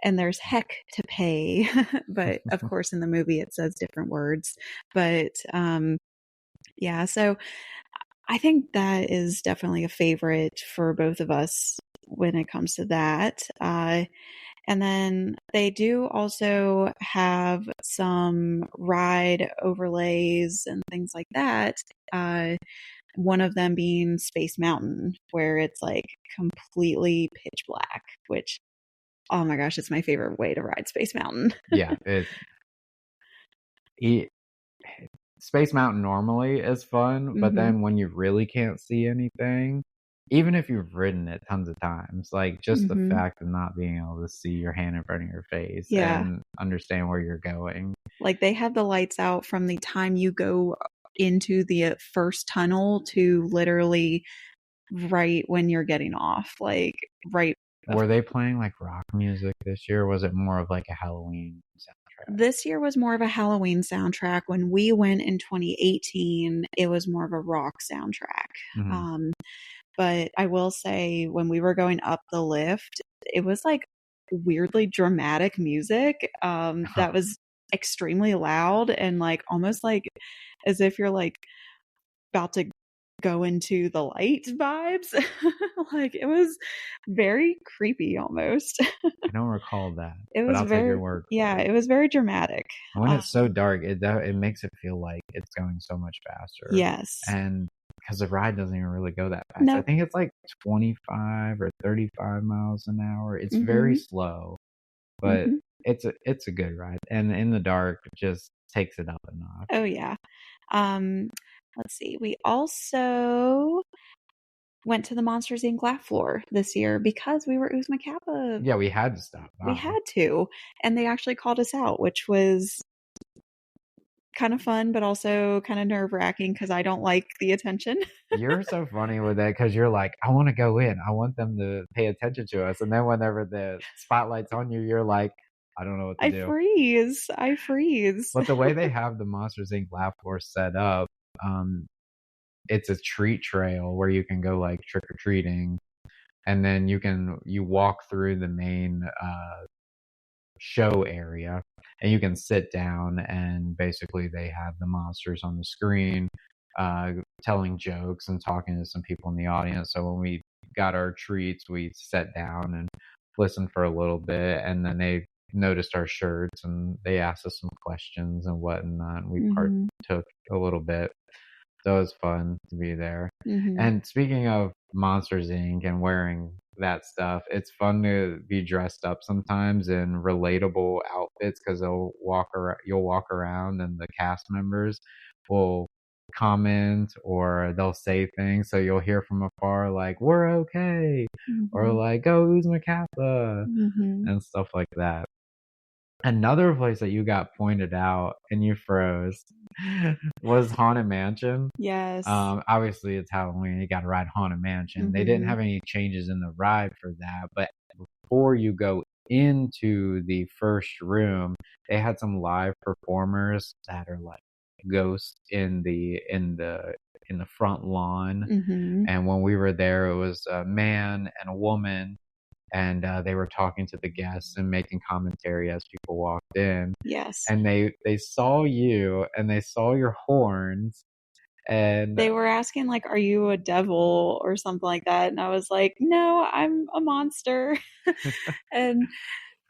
And there's heck to pay, but of course in the movie it says different words. But yeah, so I think that is definitely a favorite for both of us when it comes to that. And then they do also have some ride overlays and things like that. One of them being Space Mountain, where it's like completely pitch black, which, oh my gosh, it's my favorite way to ride Space Mountain. Yeah, it Space Mountain normally is fun, but Mm-hmm. then when you really can't see anything, even if you've ridden it tons of times, like just the Mm-hmm. fact of not being able to see your hand in front of your face Yeah. and understand where you're going. Like they have the lights out from the time you go into the first tunnel to literally right when you're getting off. Like right. Were they playing like rock music this year? Or was it more of like a Halloween soundtrack? This year was more of a Halloween soundtrack. When we went in 2018, it was more of a rock soundtrack. Mm-hmm. But I will say, when we were going up the lift, it was like weirdly dramatic music that was extremely loud and like almost like as if you're like about to go into the light vibes. Like it was very creepy almost. I don't recall that, It but was I'll take your very, word for yeah, it. it was very dramatic. When it's so dark, it makes it feel like it's going so much faster. Yes. And because the ride doesn't even really go that fast. I No. think it's like 25 or 35 miles an hour. It's very Mm-hmm. slow, but Mm-hmm. it's a good ride. And in the dark just takes it up a notch. Oh yeah. Um, let's see. We also went to the Monsters Inc. laugh floor this year because we were Uzma Kappa. Yeah, we had to stop by. We had to, and they actually called us out, which was kind of fun, but also kind of nerve wracking because I don't like the attention. You're so funny with that because you're like, I want to go in. I want them to pay attention to us. And then whenever the spotlight's on you, you're like, I don't know what to I do. freeze. I freeze. But the way they have the Monsters Inc. laugh floor set up, it's a treat trail where you can go like trick or treating, and then you walk through the main show area, and you can sit down, and basically they have the monsters on the screen telling jokes and talking to some people in the audience. So when we got our treats, we sat down and listened for a little bit, and then they noticed our shirts and they asked us some questions and whatnot, and we Mm-hmm. partook a little bit. So it was fun to be there. Mm-hmm. And speaking of Monsters Inc. and wearing that stuff, it's fun to be dressed up sometimes in relatable outfits because you'll walk around and the cast members will comment or they'll say things. So you'll hear from afar like, we're okay. Or Mm-hmm. like, go Uzma Kappa Mm-hmm. and stuff like that. Another place that you got pointed out and you froze was Haunted Mansion. Yes. Obviously it's Halloween. You got to ride Haunted Mansion. They didn't Mm-hmm. have any changes in the ride for that, but before you go into the first room, they had some live performers that are like ghosts in the front lawn. Mm-hmm. And when we were there, it was a man and a woman, and they were talking to the guests and making commentary as people walked in. Yes. And they saw you and they saw your horns, and They were asking like, "Are you a devil or something like that?" And I was like, "No, I'm a monster." And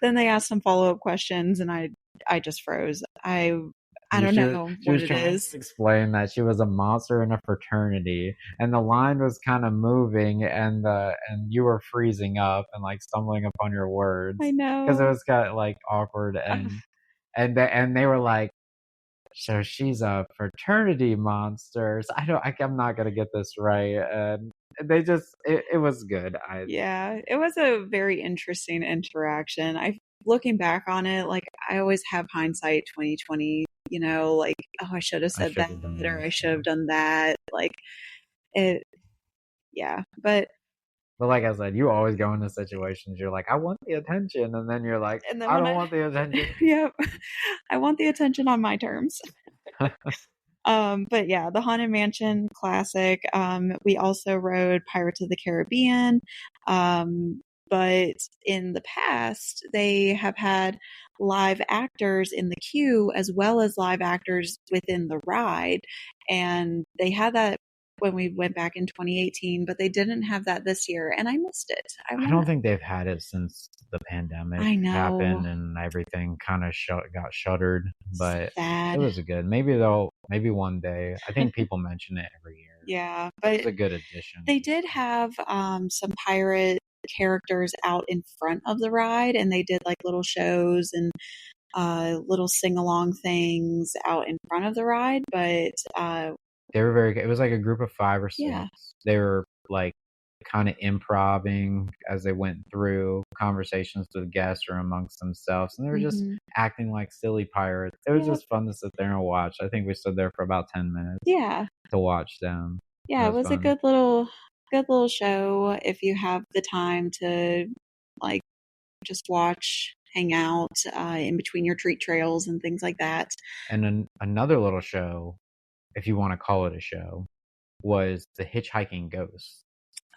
then they asked some follow-up questions, and I just froze. I don't know she what was it trying is. to explain that she was a monster in a fraternity, and the line was kind of moving, and you were freezing up and like stumbling upon your words I because it know. was kind of like awkward, and they were like, so she's a fraternity monster. So I'm not gonna get this right, and they just it was good. Yeah, it was a very interesting interaction. Looking back on it, like I always have hindsight 2020, like, oh, I should have I said should that have done or this. I should have done that. Like it, yeah. But like I said, you always go into situations. You're like, I want the attention, and then you're like, And then I when don't want the attention. yep, I want the attention on my terms. But yeah, the Haunted Mansion classic. We also rode Pirates of the Caribbean. But in the past, they have had live actors in the queue as well as live actors within the ride. And they had that when we went back in 2018, but they didn't have that this year, and I missed it. I don't think they've had it since the pandemic I know. happened and everything kind of got shuttered, but it Sad. was a good. Maybe one day. I think people mention it every year. Yeah, It was but a good addition. they did have some pirate characters out in front of the ride, and they did like little shows and little sing along things out in front of the ride. But They were very good. It was like a group of 5 or 6. yeah, They were like kind of improving as they went through conversations with guests or amongst themselves, and they were just acting like silly pirates. It was just fun to sit there and watch. I think we stood there for about 10 minutes yeah, to watch them. yeah. It was a fun. good little show if you have the time to like just watch, hang out in between your treat trails and things like that. And then another little show, if you want to call it a show, was the Hitchhiking Ghost.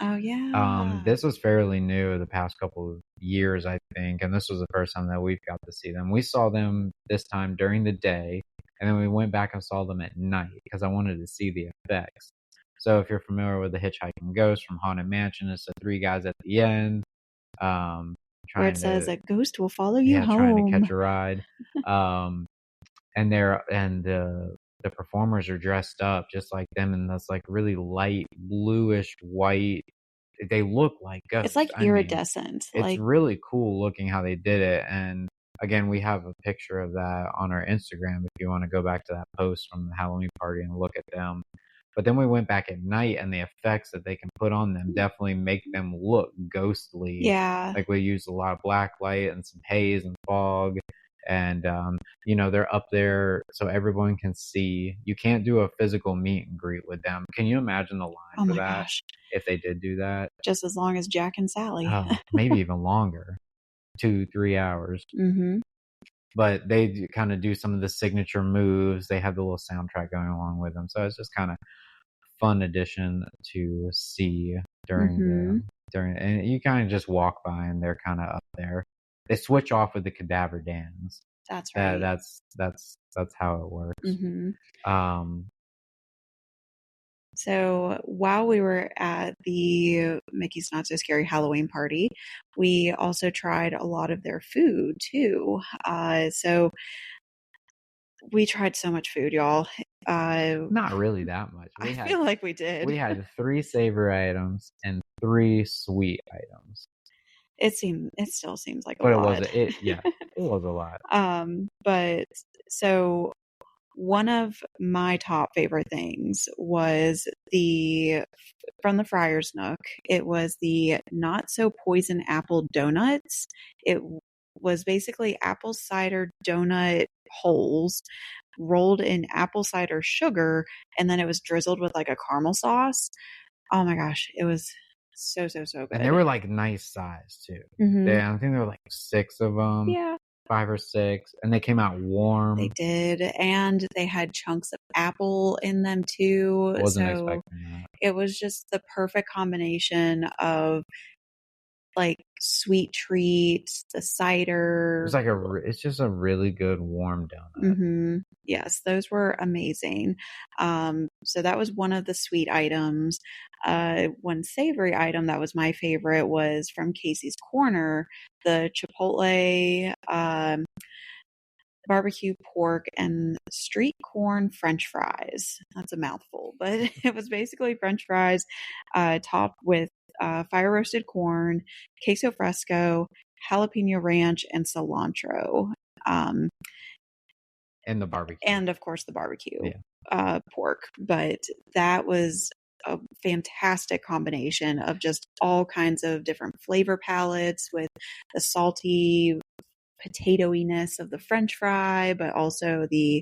Oh yeah. This was fairly new the past couple of years, I think, and this was the first time that we've got to see them. We saw them this time during the day, and then we went back and saw them at night because I wanted to see the effects. So if you're familiar with the Hitchhiking Ghost from Haunted Mansion, it's the 3 guys at the end, Where it trying says to a ghost will follow you trying to home. catch a ride. And the performers are dressed up just like them in this like really light bluish white. They look like ghosts. It's like iridescent. It's really cool looking how they did it. And again, we have a picture of that on our Instagram if you want to go back to that post from the Halloween party and look at them. But then we went back at night, and the effects that they can put on them definitely make them look ghostly. Yeah. Like we used a lot of black light and some haze and fog. And, they're up there so everyone can see. You can't do a physical meet and greet with them. Can you imagine the line for that? Gosh. If they did do that? Just as long as Jack and Sally. Maybe even longer. 2-3 hours. Mm-hmm. But they kind of do some of the signature moves. They have the little soundtrack going along with them. So it's just kind of fun addition to see during and you kind of just walk by and they're kind of up there. They switch off with the cadaver dance. That's right. That's how it works. So while we were at the Mickey's Not So Scary Halloween party, we also tried a lot of their food too. So we tried so much food, y'all. Not really that much. I feel like we did. We had 3 savory items and 3 sweet items. It still seems like a lot. But it was a lot. But so one of my top favorite things was from the Friar's Nook. It was the Not So Poison Apple Donuts. It was basically apple cider donut holes rolled in apple cider sugar, and then it was drizzled with like a caramel sauce. Oh my gosh, it was so good. And they were like nice size too. I think there were like 6 of them. Yeah. 5 or 6, and they came out warm. They did, and they had chunks of apple in them too. Wasn't expecting that. It was just the perfect combination of like sweet treats, the cider. It's just a really good warm donut. Yes, those were amazing. So that was one of the sweet items. One savory item that was my favorite was from Casey's Corner, the Chipotle barbecue pork and street corn French fries. That's a mouthful, but it was basically French fries topped with fire roasted corn, queso fresco, jalapeno ranch, and cilantro. And the barbecue. And of course the barbecue pork. But that was a fantastic combination of just all kinds of different flavor palettes with the salty potatoiness of the French fry, but also the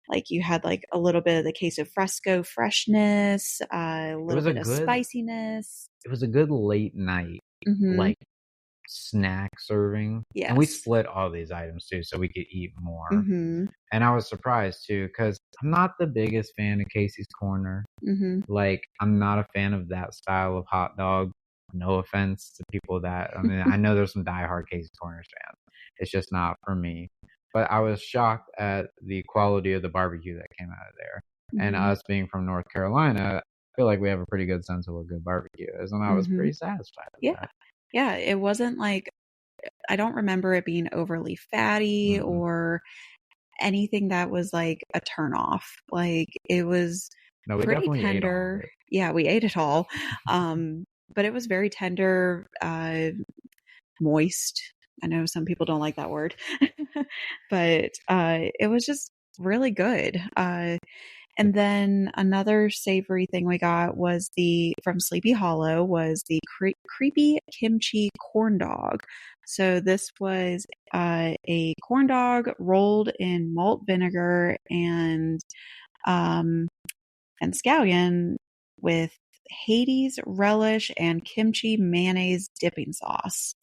like you had like a little bit of the queso fresco freshness, a little bit of spiciness. It was a good late night like snack serving. Yes. And we split all these items too so we could eat more. And I was surprised too because I'm not the biggest fan of Casey's Corner. Like I'm not a fan of that style of hot dog. No offense to people I know there's some diehard Casey's Corners fans. It's just not for me. But I was shocked at the quality of the barbecue that came out of there. And Mhm. us being from North Carolina, I feel like we have a pretty good sense of what good barbecue is, and I was Mhm. pretty satisfied with Yeah. that. Yeah, it wasn't like I don't remember it being overly fatty Mm-mm. or anything that was like a turn off. Like it was No, we pretty definitely ate all of tender. it. Yeah, we ate it all. But it was very tender, moist. I know some people don't like that word, but it was just really good. And then another savory thing we got was the from Sleepy Hollow was the creepy kimchi corn dog. So this was a corn dog rolled in malt vinegar um, and scallion with Hades relish and kimchi mayonnaise dipping sauce.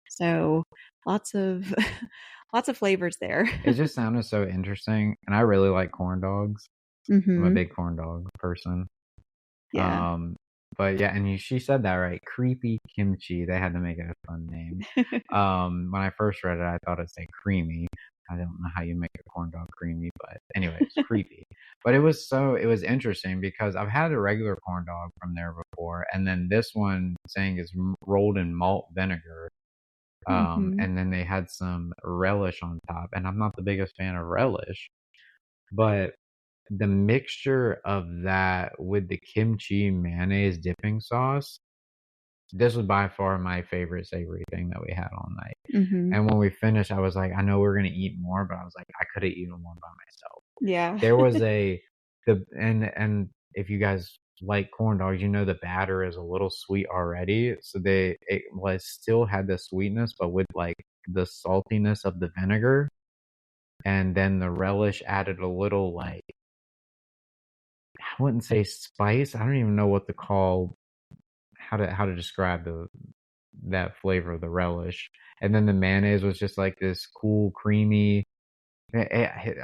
So lots of lots of flavors there. It just sounded so interesting, and I really like corn dogs. I'm a Hmm. big corn dog person. Yeah. Um, but yeah, and she said that right. Creepy kimchi. They had to make it a fun name. When I first read it, I thought it said creamy. I don't know how you make a corn dog creamy, but anyways, creepy. But it was interesting because I've had a regular corn dog from there before, and then this one saying is rolled in malt vinegar. Hmm. And then they had some relish on top, and I'm not the biggest fan of relish, but the mixture of that with the kimchi mayonnaise dipping sauce, this was by far my favorite savory thing that we had all night. Hmm. And when we finished, I was like, I know we're gonna eat more, but I was like, I could have eaten one by myself. Yeah. There was and if you guys like corn dogs, you know the batter is a little sweet already. So it was still had the sweetness, but with like the saltiness of the vinegar, and then the relish added a little like I wouldn't say spice. I don't even know what to call how to describe that flavor of the relish. And then the mayonnaise was just like this cool, creamy.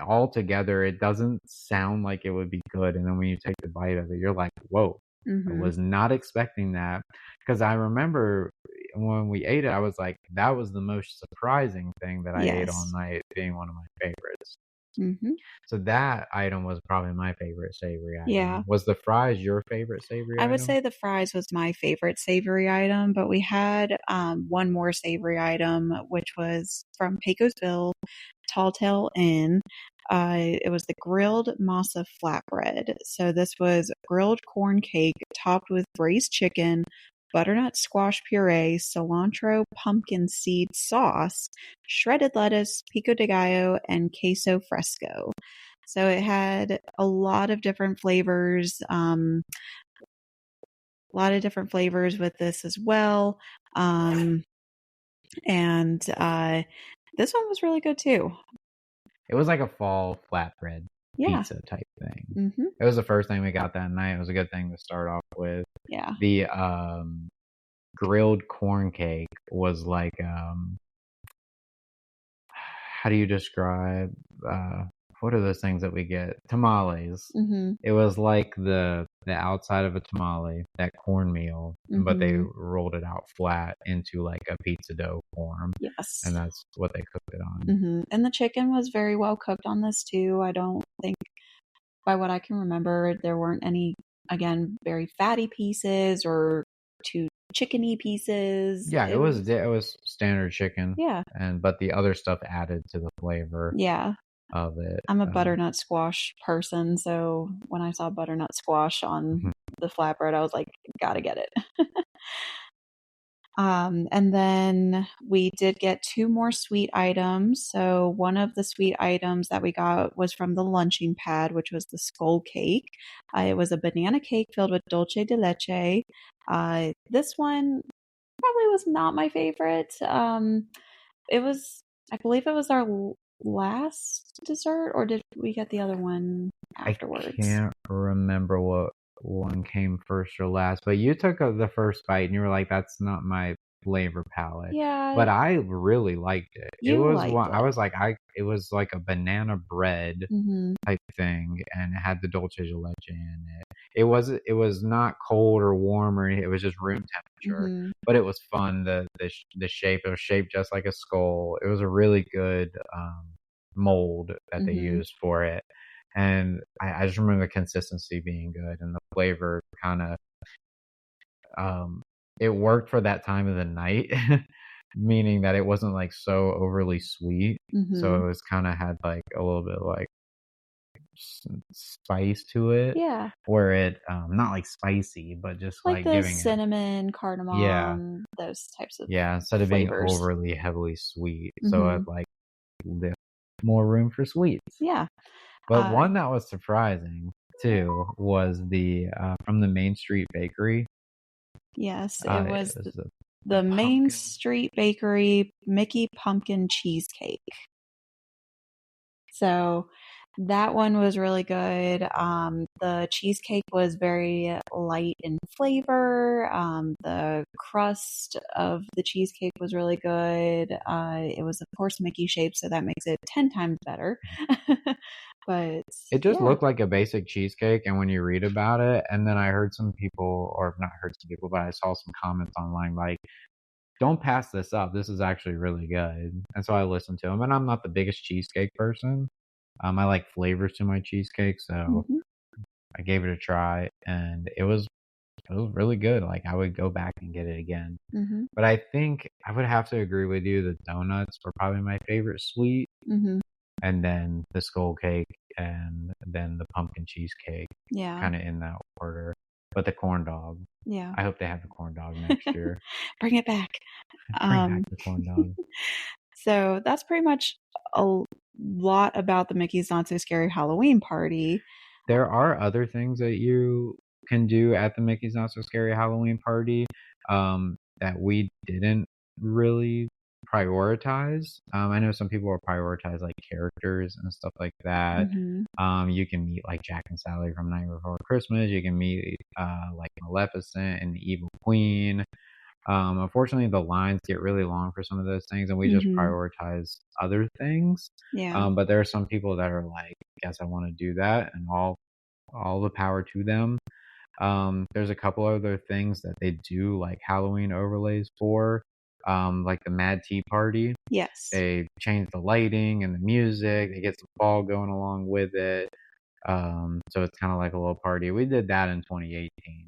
All together, it doesn't sound like it would be good. And then when you take the bite of it, you're like, "Whoa, I Hmm. was not expecting that." Because I remember when we ate it, I was like, "That was the most surprising thing that I ate all Yes. night, being one of my favorites." Hmm. So that item was probably my favorite savory Yeah. item. Was the fries your favorite savory I would item? say the fries was my favorite savory item, but we had one more savory item, which was from Pecosville Tall Tale Inn. It was the grilled masa flatbread. So this was grilled corn cake topped with braised chicken, butternut squash puree, cilantro pumpkin seed sauce, shredded lettuce, pico de gallo, and queso fresco. So it had a lot of different flavors. A lot of different flavors with this as well. Um, and this one was really good too. It was like a fall flatbread Yeah. pizza type thing. Hmm. It was the first thing we got that night. It was a good thing to start off with. Yeah. The grilled corn cake was like how do you describe uh what are those things that we get? Tamales. Hmm. It was like the outside of a tamale, that cornmeal, but they Hmm. rolled it out flat into like a pizza dough form, Yes. and that's what they cooked it on. And the chicken was very well cooked on this too. I don't think, by what I can remember, there weren't any, again, very fatty pieces or too chickeny pieces. Yeah, It was, it was standard chicken, yeah. and but the other stuff added to the flavor Yeah. of it. I'm a butternut squash person, so when I saw butternut squash on the flatbread, I was like, gotta get it. And then we did get two more sweet items. So one of the sweet items that we got was from the lunching pad, which was the skull cake. It was a banana cake filled with dulce de leche. This one probably was not my favorite. It was, I believe it was our last dessert, or did we get the other one I afterwards? can't remember what one came first or last, but you took the first bite and you were like, "That's not my flavor palette." Yeah, But I really liked it. It you was liked one I it. was like, I it was like a banana bread Hmm. type thing, and it had the dulce de leche in it. It was not cold or warm or anything. It was just room temperature, Hmm. but it was fun. The shape, it was shaped just like a skull. It was a really good mold that they Hmm. used for it. And I just remember the consistency being good and the flavor kind of it worked for that time of the night, meaning that it wasn't like so overly sweet. So Mm-hmm. it was kind of had like a little bit of like spice to it, Yeah. where it not like spicy, but just Like like the giving it, cinnamon, yeah, cardamom, those types of yeah, instead of being flavors. overly heavily sweet. So Mm-hmm. it like left more room for sweets. Yeah. But one that was surprising too was the from the Main Street Bakery. Yes, it It was was the the Main pumpkin. Street Bakery Mickey Pumpkin Cheesecake. So that one was really good. The cheesecake was very light in flavor. The crust of the cheesecake was really good. It was, of course, Mickey shaped, so that makes it 10 times better. But It just yeah. looked like a basic cheesecake, and when you read about it, and then I heard some people, or not heard some people, but I saw some comments online like, "Don't pass this up. This is actually really good." And so I listened to them, and I'm not the biggest cheesecake person. I like flavors to my cheesecake, so Hmm. I gave it a try, and it was really good. Like I would go back and get it again. Hmm. But I think I would have to agree with you. The donuts were probably my favorite sweet, Hmm. and then the skull cake, and then the pumpkin cheesecake, Yeah. kind of in that order. But the corn dog, Yeah. I hope they have the corn dog next year. Bring it back. Bring back Um, the corn dog. so that's pretty much a lot about the Mickey's Not So Scary Halloween party. There are other things that you can do at the Mickey's Not So Scary Halloween party that we didn't really prioritize. I know some people will prioritize like characters and stuff like that. Hmm. You can meet like Jack and Sally from Night Before Christmas. You can meet like Maleficent and the Evil Queen. Unfortunately, the lines get really long for some of those things, and we just Hmm. prioritize other things. Yeah. But there are some people that are like, "Yes, I want to do that," and all the power to them. There's a couple other things that they do, like Halloween overlays for, like the Mad Tea Party. Yes. They change the lighting and the music. They get some fall going along with it. So it's kind of like a little party. We did that in 2018.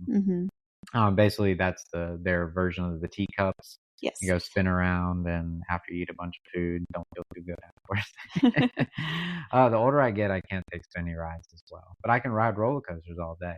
Hmm. Basically, that's their version of the teacups. You Yes. go spin around, and after you eat a bunch of food, don't feel too good afterwards. The older I get, I can't take spinny rides as well, but I can ride roller coasters all day.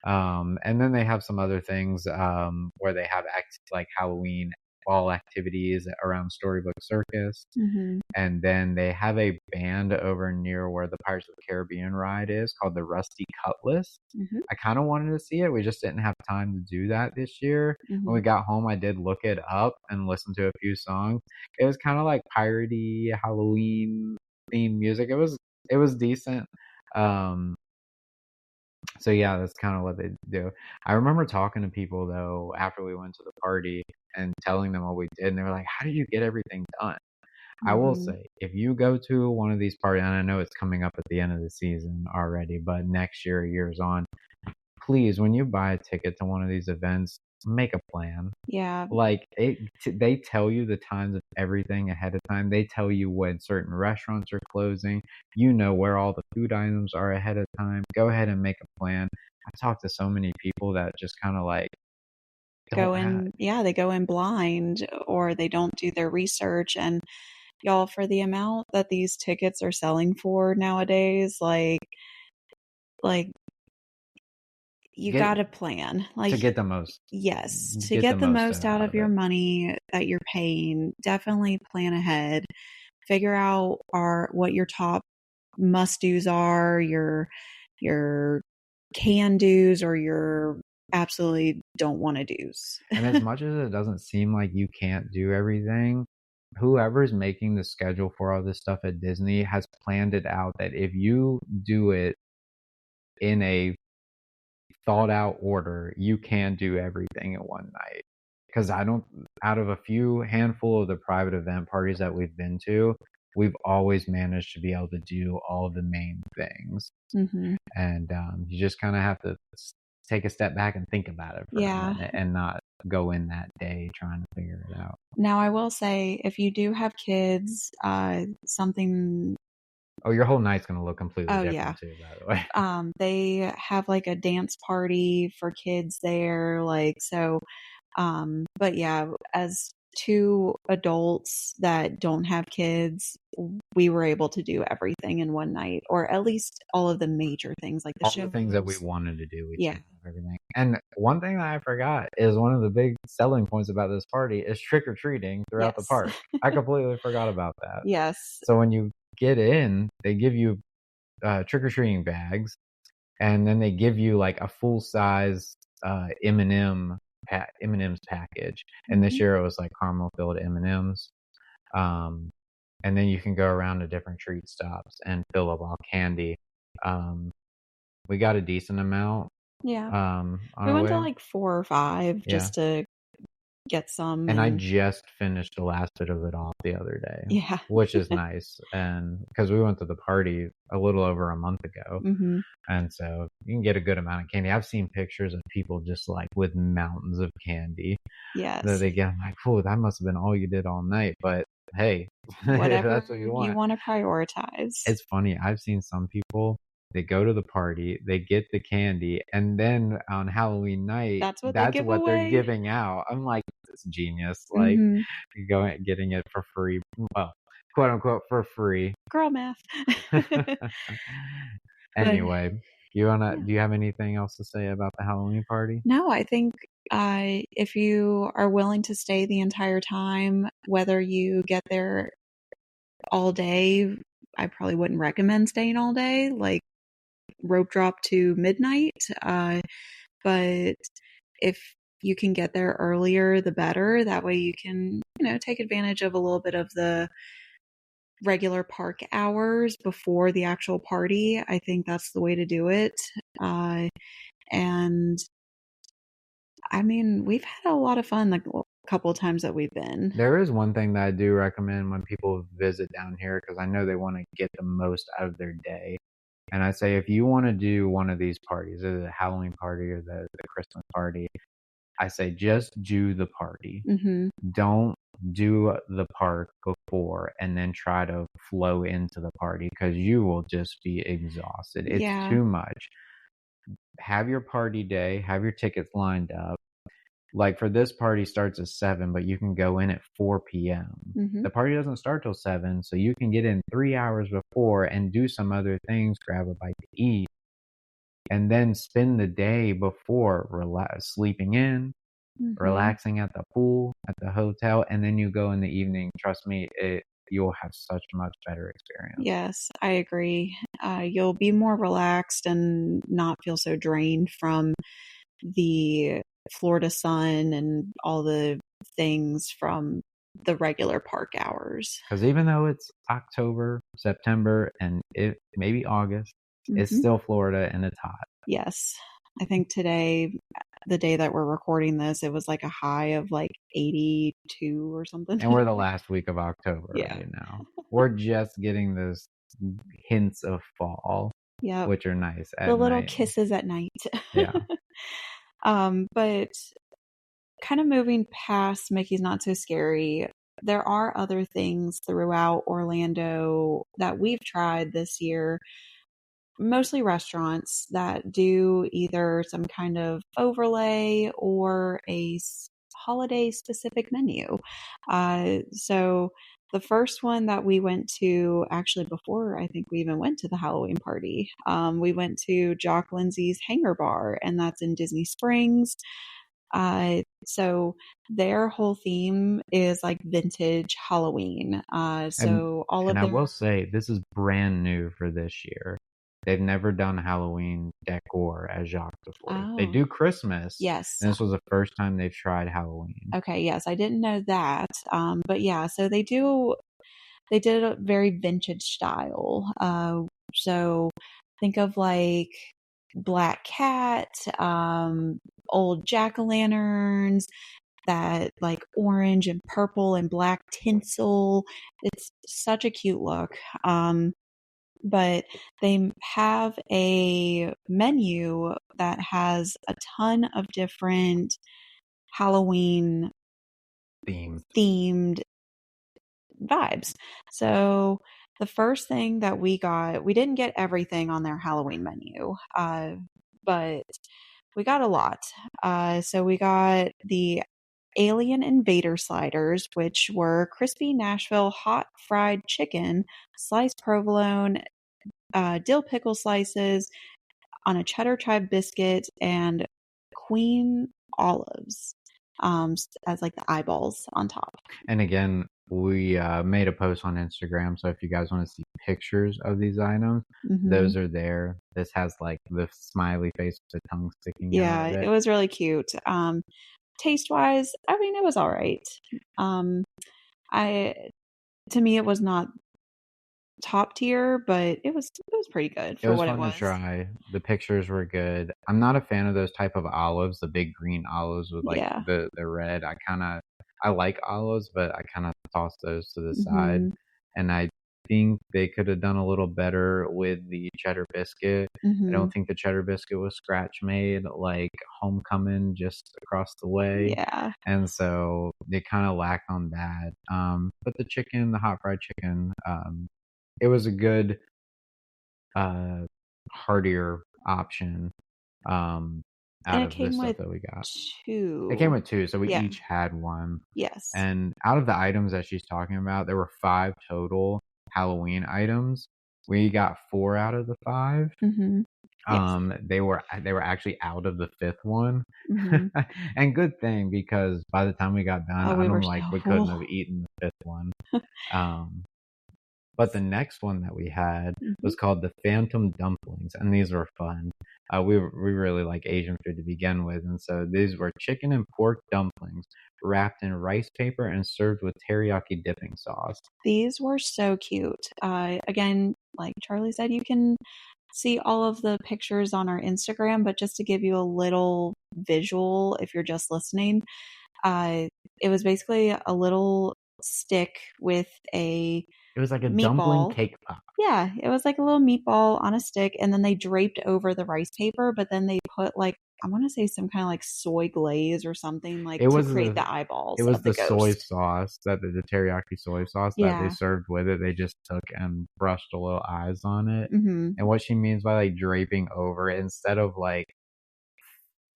And then they have some other things where they have like Halloween fall activities around Storybook Circus. Hmm. And then they have a band over near where the Pirates of the Caribbean ride is called the Rusty Cutlass. Hmm. I kind of wanted to see it. We just didn't have time to do that this year. When Hmm. we got home, I did look it up and listen to a few songs. It was kind of like piratey Halloween themed music. It was decent. Um, so yeah, that's kind of what they do. I remember talking to people though after we went to the party and telling them what we did, and they were like, "How do you get everything done?" I will Hmm. say, if you go to one of these parties, and I know it's coming up at the end of the season already, but next year, years on, please, when you buy a ticket to one of these events, make a plan. Yeah. Like they tell you the times of everything ahead of time. They tell you when certain restaurants are closing. You know where all the food items are ahead of time. Go ahead and make a plan. I've talked to so many people that just kind of like Go don't have. in, yeah, they go in blind or they don't do their research. And y'all, for the amount that these tickets are selling for nowadays, like you Get got to plan. Like, to get the most yes, to get the get the most most out out of of your it. money that you're paying, definitely plan ahead. Figure out what your top must-dos are, your can-dos or your absolutely don't want to do's. And as much as it doesn't seem like you can't do everything, whoever's making the schedule for all this stuff at Disney has planned it out that if you do it in a thought out order, you can do everything in one night. Because out of a few handful of the private event parties that we've been to, we've always managed to be able to do all the main things. Hmm. And you just kind of have to take a step back and think about it for a Yeah. minute and not go in that day trying to figure it out. Now, I will say, if you do have kids, something Oh, your whole night's gonna look completely Oh yeah. different too, by the way. They have like a dance party for kids there, like so. But yeah, as two adults that don't have kids, we were able to do everything in one night, or at least all of the major things like the All the things that we shows. wanted to do, we Yeah. checked off everything. And one thing that I forgot is one of the big selling points about this party is trick or treating throughout the Yes. park. I completely forgot about that. Yes. So when you get in, they give you trick or treating bags, and then they give you like a full size M&M's package. And this Mhm. year it was like caramel filled M&Ms. Um, and then you can go around to different treat stops and fill up all candy. Um, we got a decent amount Yeah. on We our went to way. like 4 or 5 Yeah. just to get some And I and just finished the last bit of it off the other day, yeah. which is nice. And because we went to the party a little over a month ago. Mhm. And so you can get a good amount of candy. I've seen pictures of people just like with mountains of candy that Yes. they get. I'm like, oh, that must have been all you did all night. But hey, if Whatever that's what you you want. want to prioritize. It's funny. I've seen some people, they go to the party, they get the candy, and then on Halloween night, That's what they that's give what they're away. giving out. I'm like, it's genius. Like, Mhm. getting it for free. Well, quote unquote, for free. Girl math. But Anyway, yeah. do you have anything else to say about the Halloween party? No, I think if you are willing to stay the entire time, whether you get there all day, I probably wouldn't recommend staying all day, like rope drop to midnight. But if you can get there earlier, the better. That way you can, take advantage of a little bit of the regular park hours before the actual party. I think that's the way to do it. And I mean, we've had a lot of fun the couple of times that we've been. There is one thing that I do recommend when people visit down here because I know they want to get the most out of their day. And I say, if you want to do one of these parties, either the Halloween party or the Christmas party, I say just do the party. Hmm. Don't do the park before and then try to flow into the party because you will just be exhausted. It's Yeah. too much. Have your party day, have your tickets lined up. Like for this party starts at 7, but you can go in at 4 p.m. Hmm. The party doesn't start till 7, so you can get in 3 hours before and do some other things, grab a bite to eat, and then spend the day before sleeping in, Hmm. relaxing at the pool, at the hotel, and then you go in the evening. Trust me, you'll have such a much better experience. Yes, I agree. You'll be more relaxed and not feel so drained from the Florida sun and all the things from the regular park hours. Because even though it's October, September, and it maybe August, it's Hmm. still Florida and it's hot. Yes. I think today, the day that we're recording this, it was like a high of like 82 or something. And we're the last week of October Yeah. right now. We're just getting those hints of fall, Yep. which are nice The at little night. kisses at night. Yeah. But kind of moving past Mickey's Not So Scary, there are other things throughout Orlando that we've tried this year, mostly restaurants that do either some kind of overlay or a holiday specific menu. So the first one that we went to, actually before I think we even went to the Halloween party, we went to Jock Lindsay's Hangar Bar, and that's in Disney Springs. So their whole theme is like vintage Halloween. And So all and of I their, will say this is brand new for this year. They've never done Halloween decor as Jacques before. They oh, do Christmas, yes. and this was the first time they've tried Halloween. Okay, yes, I didn't know that. But yeah, so they did a very vintage style. So think of like Black Cat, old jack-o'-lanterns, that like orange and purple and black tinsel. It's such a cute look. But they have a menu that has a ton of different Halloween Themes. themed vibes. So The first thing that we got, we didn't get everything on their Halloween menu, but we got a lot. So we got the Alien Invader sliders, which were crispy Nashville hot fried chicken, sliced provolone, dill pickle slices on a cheddar chive biscuit, and queen olives as like the eyeballs on top. And again, we made a post on Instagram, so if you guys want to see pictures of these items, those are there. This has like the smiley face with the tongue sticking out of Yeah, it it. was really cute. Taste wise, I mean, it was all right. I to me, it was not top tier, but it was pretty good It for was what it fun to was. try. The pictures were good. I'm not a fan of those type of olives, the big green olives with like Yeah. the red. I like olives, but I kind of toss those to the side. Mhm. And I think they could have done a little better with the cheddar biscuit. I Mhm. don't think the cheddar biscuit was scratch made like Homecoming just across the way. Yeah. And so they kind of lacked on that. But the chicken, the hot fried chicken, it was a good uh, heartier option um, And out it of the came stuff with that we got. It came 2. with two, so we Yeah. each had one. Yes. And out of the items that she's talking about, there were 5 total Halloween items. We got 4 out of the 5. Mhm. Yes. They were actually out of the 5th one. Mhm. And good thing because by the time we got done, Oh, we were I'm so like we couldn't have full. eaten the 5th one. Um, but the next one that we had Mhm. was called the Phantom Dumplings, and these were fun. We really like Asian food to begin with, and so these were chicken and pork dumplings wrapped in rice paper and served with teriyaki dipping sauce. These were so cute. Again, like Charlie said, you can see all of the pictures on our Instagram, but just to give you a little visual, if you're just listening, uh, it was basically a little stick with a It was like a dumpling meatball. cake pop. Yeah, it was like a little meatball on a stick, and then they draped over the rice paper, but then they put like I want to say some kind of like soy glaze or something like It to was create the the it eyeballs was of the the soy ghost. sauce the teriyaki soy sauce that they Yeah. served with it. They just took and brushed a little eyes on it. Mhm. And what she means by like draping over it, instead of like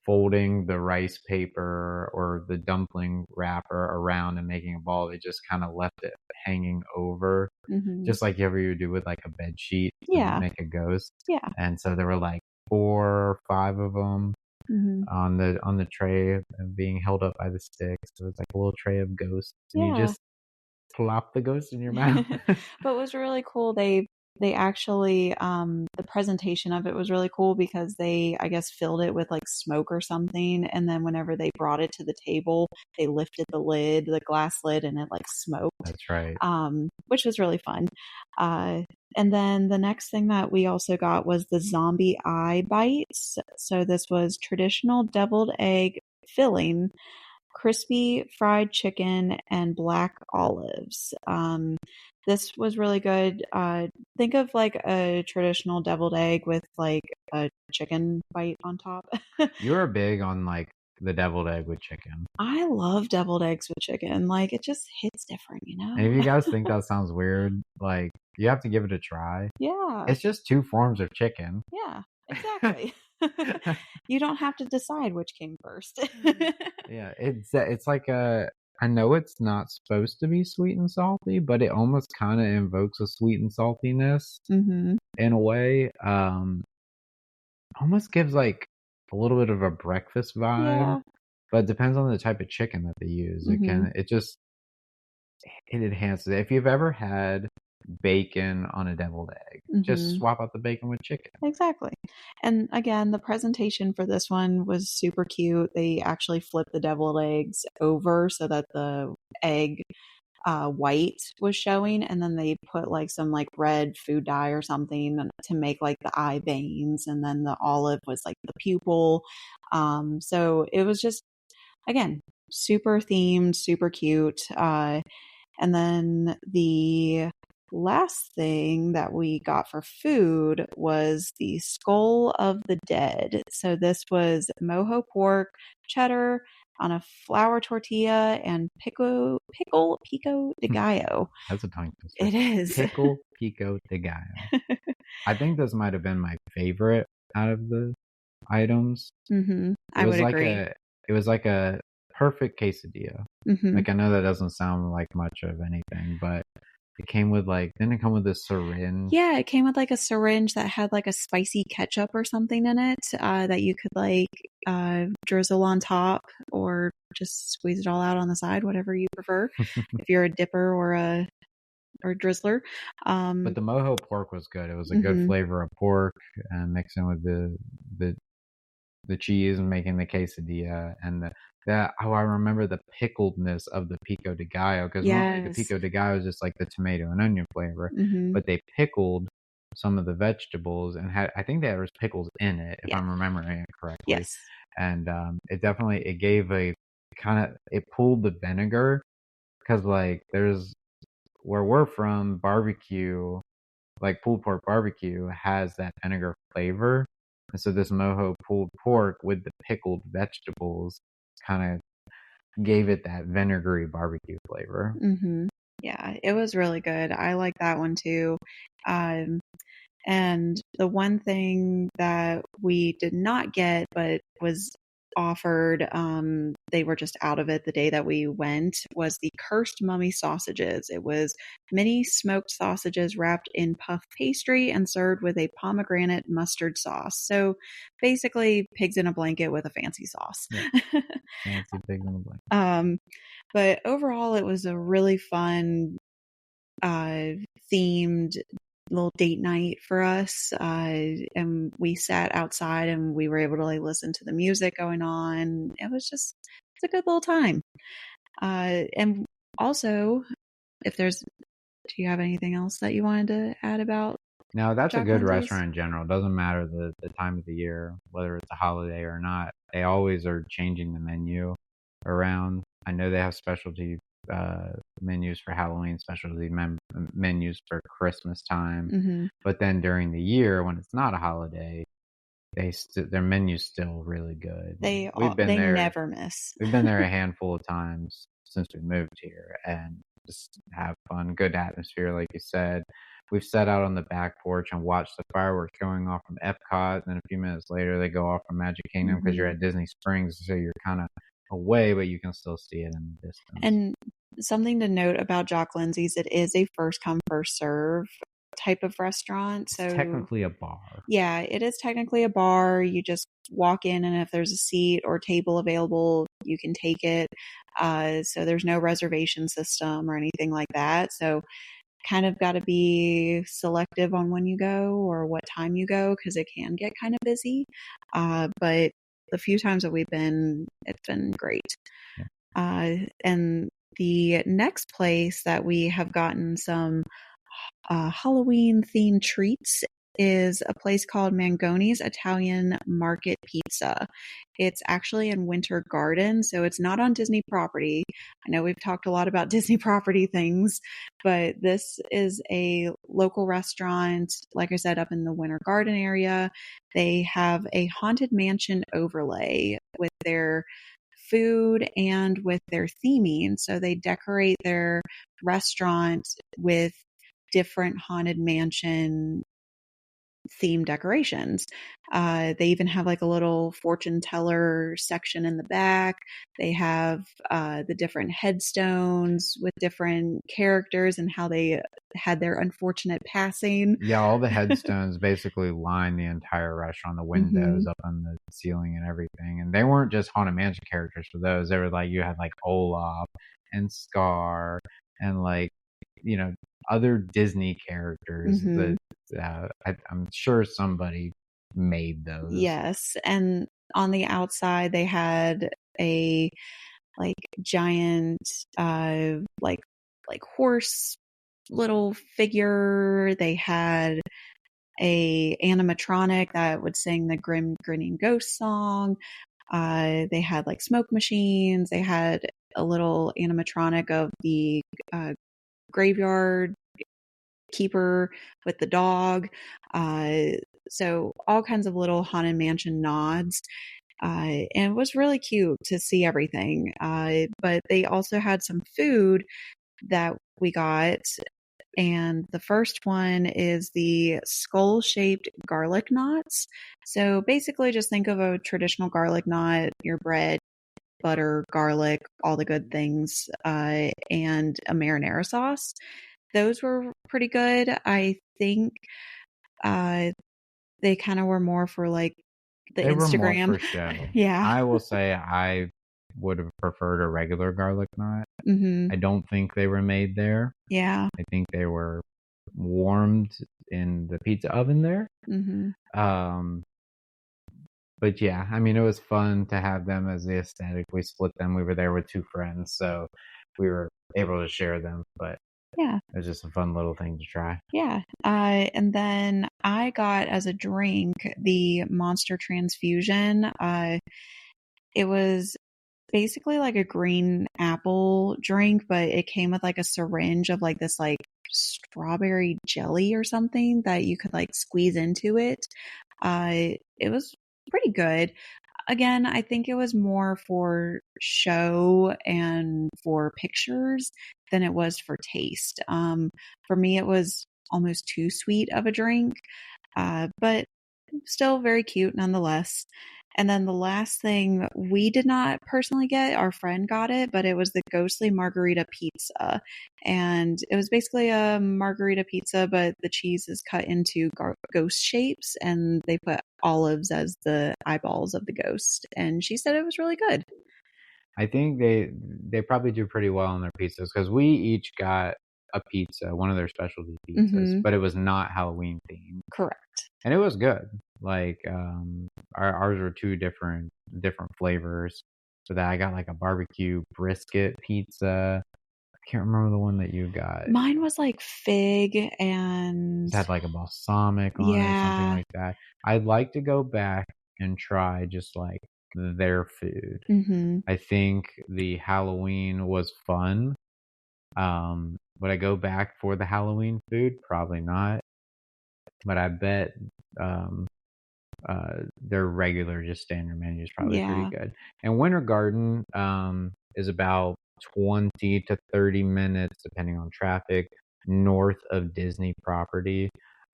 folding the rice paper or the dumpling wrapper around and making a ball, they just kind of left it hanging over, Mhm. just like you ever do with like a bed sheet to Yeah. make a ghost. Yeah. And so there were like 4 or 5 of them Mhm. on the tray being held up by the sticks. So it's like a little tray of ghosts, and you Yeah. just plop the ghost in your mouth. But what was really cool, they actually the presentation of it was really cool because they I guess filled it with like smoke or something, and then whenever they brought it to the table, they lifted the lid, the glass lid, and it like smoked. That's right. Which was really fun. Uh and then the next thing that we also got was the zombie eye bites. So this was traditional deviled egg filling, crispy fried chicken, and black olives. This was really good. Think of like a traditional deviled egg with like a chicken bite on top. You were big on like the deviled egg with chicken. I love deviled eggs with chicken. Like it just hits different, you And know? if you guys think that sounds weird, like you have to give it a try. Yeah. It's just 2 forms of chicken. Yeah, exactly. You don't have to decide which came first. Yeah, it's like a I know it's not supposed to be sweet and salty, but it almost kind of invokes a sweet and saltiness Mhm. in a way. Almost gives like a little bit of a breakfast vibe, Yeah. but it depends on the type of chicken that they use. Mhm. It enhances it. If you've ever had bacon on a deviled egg, just Mhm. swap out the bacon with chicken. Exactly. And again, the presentation for this one was super cute. They actually flipped the deviled eggs over so that the egg white was showing, and then they put like some like red food dye or something to make like the eye veins, and then the olive was like the pupil. So it was just again super themed, super cute. And then the last thing that we got for food was the Skull of the Dead. So this was mojo pork, cheddar on a flour tortilla, and pico de gallo. That's a tongue twister. It is. Pickle pico de gallo. I think this might have been my favorite out of the items. I would agree. It was like a perfect quesadilla. Like, I know that doesn't sound like much of anything, but it came with didn't it come with a syringe? Yeah, it came with like a syringe that had like a spicy ketchup or something in it that you could drizzle on top or just squeeze it all out on the side, whatever you prefer. If you're a dipper or a drizzler. But the mojo pork was good. It was a good flavor of pork and mixing with the cheese and making the quesadilla and I remember the pickledness of the pico de gallo, because normally the pico de gallo is just like the tomato and onion flavor, but they pickled some of the vegetables and I think there was pickles in it, if I'm remembering it correctly. Yes. And it gave a it pulled the vinegar, because there's where we're from, barbecue, like pulled pork barbecue, has that vinegar flavor. And so this mojo pulled pork with the pickled vegetables kind of gave it that vinegary barbecue flavor. Yeah, it was really good. I like that one too. And the one thing that we did not get, but was offered, they were just out of it the day that we went, was the cursed mummy sausages. It was mini smoked sausages wrapped in puff pastry and served with a pomegranate mustard sauce. So basically pigs in a blanket with a fancy sauce. Yeah. Fancy pigs in a blanket. But overall it was a really fun themed little date night for us, and we sat outside and we were able to listen to the music going on. It's a good little time. And also, do you have anything else that you wanted to add about? No, that's a good Lindsay's? restaurant in general. It doesn't matter the time of the year, whether it's a holiday or not. They always are changing the menu around. I know they have specialty menus for Halloween, specialty menus for Christmas time. But then during the year, when it's not a holiday, their menu's still really good. They never miss. We've been there a handful of times since we moved here, and just have fun, good atmosphere, like you said. We've sat out on the back porch and watched the fireworks going off from Epcot, and then a few minutes later they go off from Magic Kingdom, because you're at Disney Springs, so you're kind of away, but you can still see it in the distance. And something to note about Jock Lindsay's, it is a first come, first serve type of restaurant. So it's technically a bar. Yeah, it is technically a bar. You just walk in, and if there's a seat or table available, you can take it. So there's no reservation system or anything like that. So kind of got to be selective on when you go or what time you go, because it can get kind of busy. But the few times that we've been, it's been great. And the next place that we have gotten some Halloween themed treats is a place called Mangoni's Italian Market Pizza. It's actually in Winter Garden, so it's not on Disney property. I know we've talked a lot about Disney property things, but this is a local restaurant, like I said, up in the Winter Garden area. They have a haunted mansion overlay with their food and with their theming. So they decorate their restaurant with different haunted mansion theme decorations. They even have a little fortune teller section in the back. They have the different headstones with different characters and how they had their unfortunate passing. Yeah, all the headstones basically line the entire restaurant, the windows up on the ceiling and everything. And they weren't just haunted mansion characters for those. They were you had Olaf and Scar and other Disney characters that I'm sure somebody made those. Yes, and on the outside they had a giant horse little figure. They had a animatronic that would sing the Grim Grinning Ghost song. They had smoke machines. They had a little animatronic of the graveyard keeper with the dog. So all kinds of little Haunted Mansion nods. And it was really cute to see everything. But they also had some food that we got. And the first one is the skull shaped garlic knots. So basically, just think of a traditional garlic knot, your bread, butter, garlic, all the good things, and a marinara sauce. Those were pretty good. I think they kind of were more for like the They were more Instagram. for show. Yeah. I will say I would have preferred a regular garlic knot. Mm-hmm. I don't think they were made there. Yeah. I think they were warmed in the pizza oven there. Mm-hmm. But yeah, I mean, it was fun to have them as the aesthetic. We split them. We were there with two friends, so we were able to share them. But Yeah. it was just a fun little thing to try. Yeah. And then I got as a drink the Monster Transfusion. It was basically like a green apple drink, but it came with like a syringe of like this like strawberry jelly or something that you could like squeeze into it. It was pretty good. Again, I think it was more for show and for pictures than it was for taste. For me, it was almost too sweet of a drink, but still very cute nonetheless. And then the last thing we did not personally get, our friend got it, but it was the ghostly margarita pizza. And it was basically a margarita pizza, but the cheese is cut into ghost shapes and they put olives as the eyeballs of the ghost. And she said it was really good. I think they probably do pretty well on their pizzas because we each got a pizza, one of their specialty pizzas, but it was not Halloween themed. Correct. And it was good. Like ours were two different flavors. So that I got like a barbecue brisket pizza. I can't remember the one that you got. Mine was like fig and It had like a balsamic on it or something like that. I'd like to go back and try just like their food. Mm-hmm. I think the Halloween was fun. Would I go back for the Halloween food? Probably not. But I bet their regular, just standard menu is probably pretty good. And Winter Garden is about 20 to 30 minutes, depending on traffic, north of Disney property.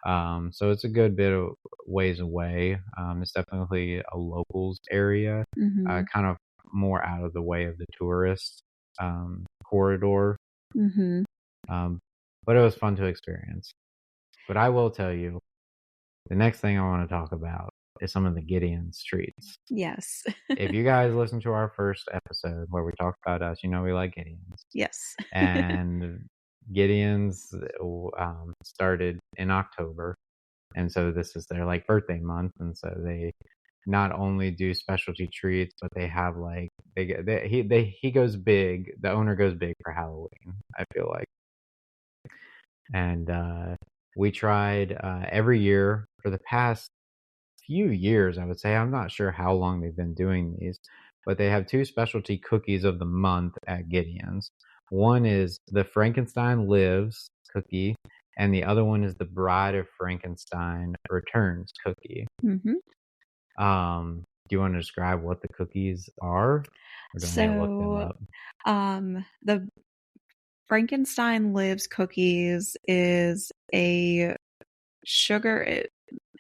So it's a good bit of ways away. It's definitely a locals area, kind of more out of the way of the tourist corridor. But it was fun to experience. But I will tell you, the next thing I want to talk about is some of the Gideon's treats. Yes. If you guys listen to our first episode where we talked about us, you know we like Gideon's. Yes. And Gideon's started in October, and so this is their like birthday month, and so they not only do specialty treats, but they have like he goes big. The owner goes big for Halloween, I feel like. And we tried every year for the past few years, I would say. I'm not sure how long they've been doing these, but they have two specialty cookies of the month at Gideon's. One is the Frankenstein Lives cookie, and the other one is the Bride of Frankenstein Returns cookie. Do you want to describe what the cookies are? Or do I need to look them up? The Frankenstein Lives cookies is a sugar,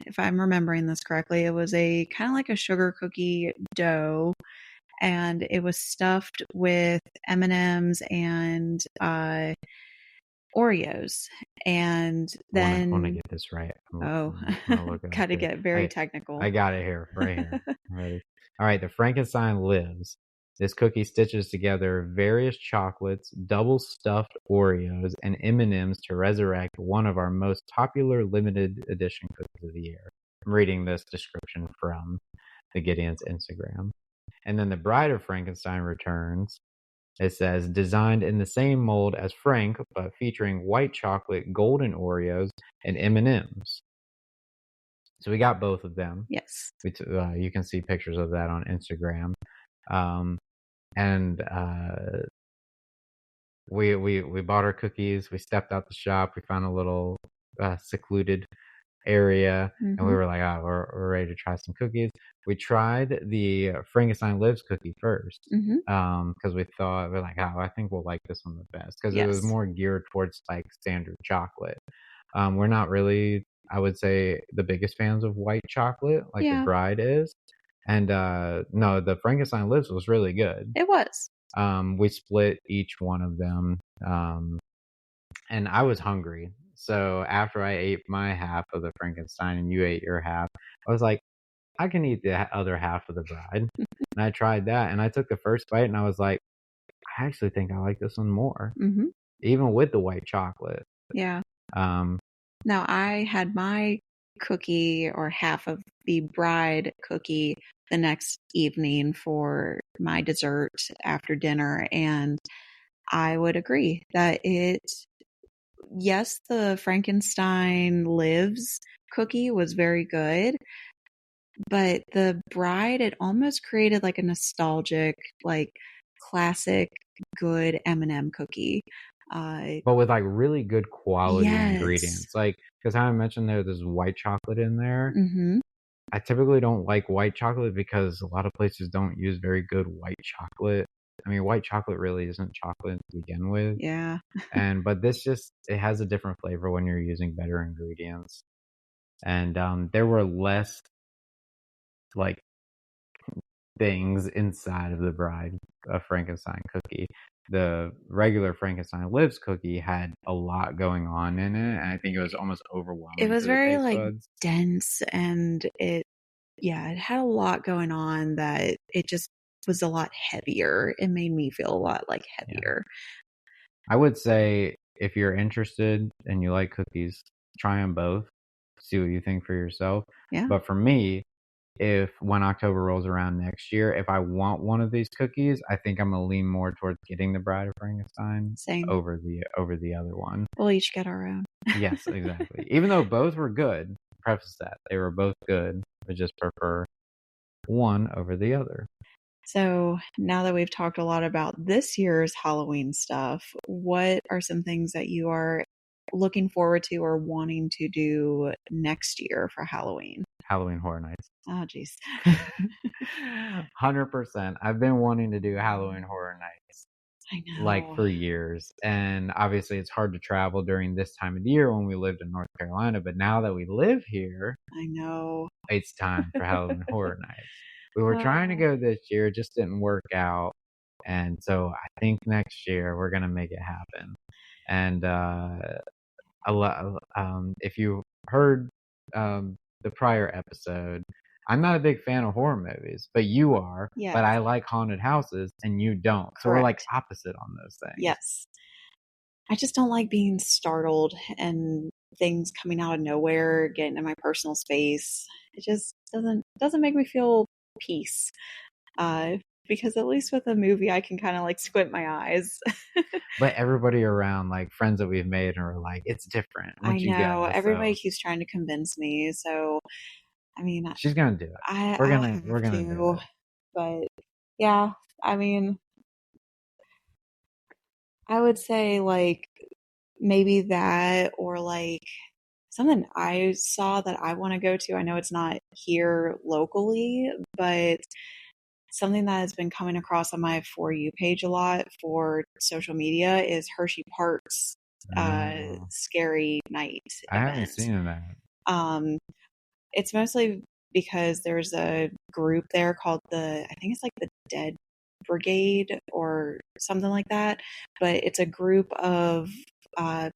if I'm remembering this correctly, it was a kind of like a sugar cookie dough, and it was stuffed with M&Ms and Oreos. And then I want to get this right. got to get very technical. I got it here, right here. Ready? All right, the Frankenstein Lives. This cookie stitches together various chocolates, double stuffed Oreos, and M&Ms to resurrect one of our most popular limited edition cookies of the year. I'm reading this description from the Gideon's Instagram. And then the Bride of Frankenstein Returns. It says, designed in the same mold as Frank, but featuring white chocolate, golden Oreos, and M&Ms. So we got both of them. Yes. You can see pictures of that on Instagram. And we bought our cookies. We stepped out the shop. We found a little secluded area, and we Mm-hmm. were like, "Oh, we're ready to try some cookies." We tried the Frankenstein Lives cookie first, Mm-hmm. because we're like, "Oh, I think we'll like this one the best," because it was Yes. more geared towards like standard chocolate. We're not really, I would say, the biggest fans of white chocolate like the Yeah, bride is, and no, the Frankenstein Lives was really good. it was. We split each one of them, and I was hungry. So after I ate my half of the Frankenstein and you ate your half, I was like, I can eat the other half of the bride. And I tried that, and I took the first bite, and I was like, I actually think I like this one more, Mm-hmm. even with the white chocolate. Yeah. Um, Now, I had my cookie or half of the bride cookie the next evening for my dessert after dinner, and I would agree that yes, the Frankenstein Lives cookie was very good, but the bride, it almost created like a nostalgic, like classic good M&M cookie. but with like really good quality Yes. ingredients, like because I mentioned there's white chocolate in there. Mm-hmm. I typically don't like white chocolate because a lot of places don't use very good white chocolate. I mean, white chocolate really isn't chocolate to begin with. Yeah. But this just it has a different flavor when you're using better ingredients. And there were less like things inside of the bride of Frankenstein cookie. The regular Frankenstein Lives cookie had a lot going on in it, and I think it was almost It overwhelming was to the very taste like buds. dense and it had a lot going on that it just was a lot heavier. It made me feel a lot like Yeah. heavier. I would say if you're interested and you like cookies, try them both, see what you think for yourself. Yeah, But for me, if when October rolls around next year, if I want one of these cookies, I think I'm gonna lean more towards getting the Bride of Frankenstein same. over the other one. We'll each get our own. Yes, exactly. Even though both were good, preface that they were both good, I just prefer one over the other. So now that we've talked a lot about this year's Halloween stuff, what are some things that you are looking forward to or wanting to do next year for Halloween? Halloween Horror Nights. Oh, geez. 100%. I've been wanting to do Halloween Horror Nights I like know. for years. And obviously it's hard to travel during this time of the year when we lived in North Carolina, but now that we live here, I know. it's time for Halloween Horror Nights. We were trying to Oh, go this year, it just didn't work out. And so I think next year we're gonna make it happen. And if you heard the prior episode, I'm not a big fan of horror movies, but you are. yes, But I like haunted houses, and you don't. So we're like correct. opposite on those things. Yes. I just don't like being startled and things coming out of nowhere, getting in my personal space. It just doesn't make me feel peace. Uh, because at least with a movie, I can kind of like squint my eyes. But everybody around, like friends that we've made, are like, it's different I once you know go. everybody So keeps trying to convince me. So I mean, she's gonna do it. I'll We're have gonna do to, it. but yeah, I mean, I would say like maybe that or like something I saw that I want to go to. I know it's not here locally, but something that has been coming across on my For You page a lot for social media is Hershey Park's Oh, Scary Night I haven't event. seen that. Um, it's mostly because there's a group there called I think it's like the Dead Brigade or something like that, but it's a group of uh,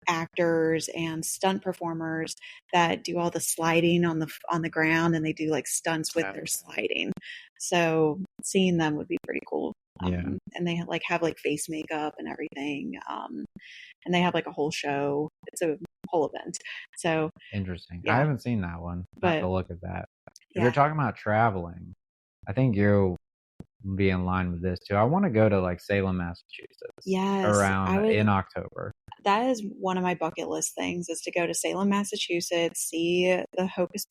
actors and stunt performers that do all the sliding on the ground and they do like stunts with their Okay. sliding. So seeing them would be pretty cool. Yeah, And they like have like face makeup and everything. And they have like a whole show. It's a whole event. So interesting. I yeah, haven't seen that one. I have but to look at that. If you're yeah, talking about traveling, I think you'll be in line with this too. I want to go to like Salem, Massachusetts yes, around in October. that is one of my bucket list things is to go to Salem, Massachusetts, see the Hocus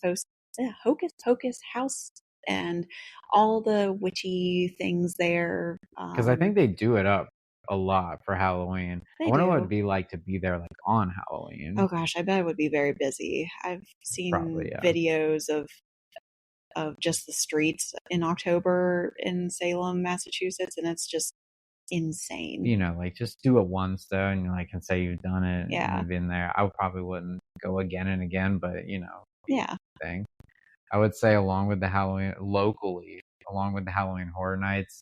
Pocus house and all the witchy things there. Because I think they do it up a lot for Halloween. I They wonder what it'd do. be like to be there like on Halloween. Oh gosh, I bet it would be very busy. I've Probably, seen yeah. videos of just the streets in October in Salem, Massachusetts, and it's just insane. You know, like just do it once though, and you like can say you've done it and Yeah. you've been there. I probably wouldn't go again and again, but Yeah. thing. I would say along with the Halloween Horror Nights,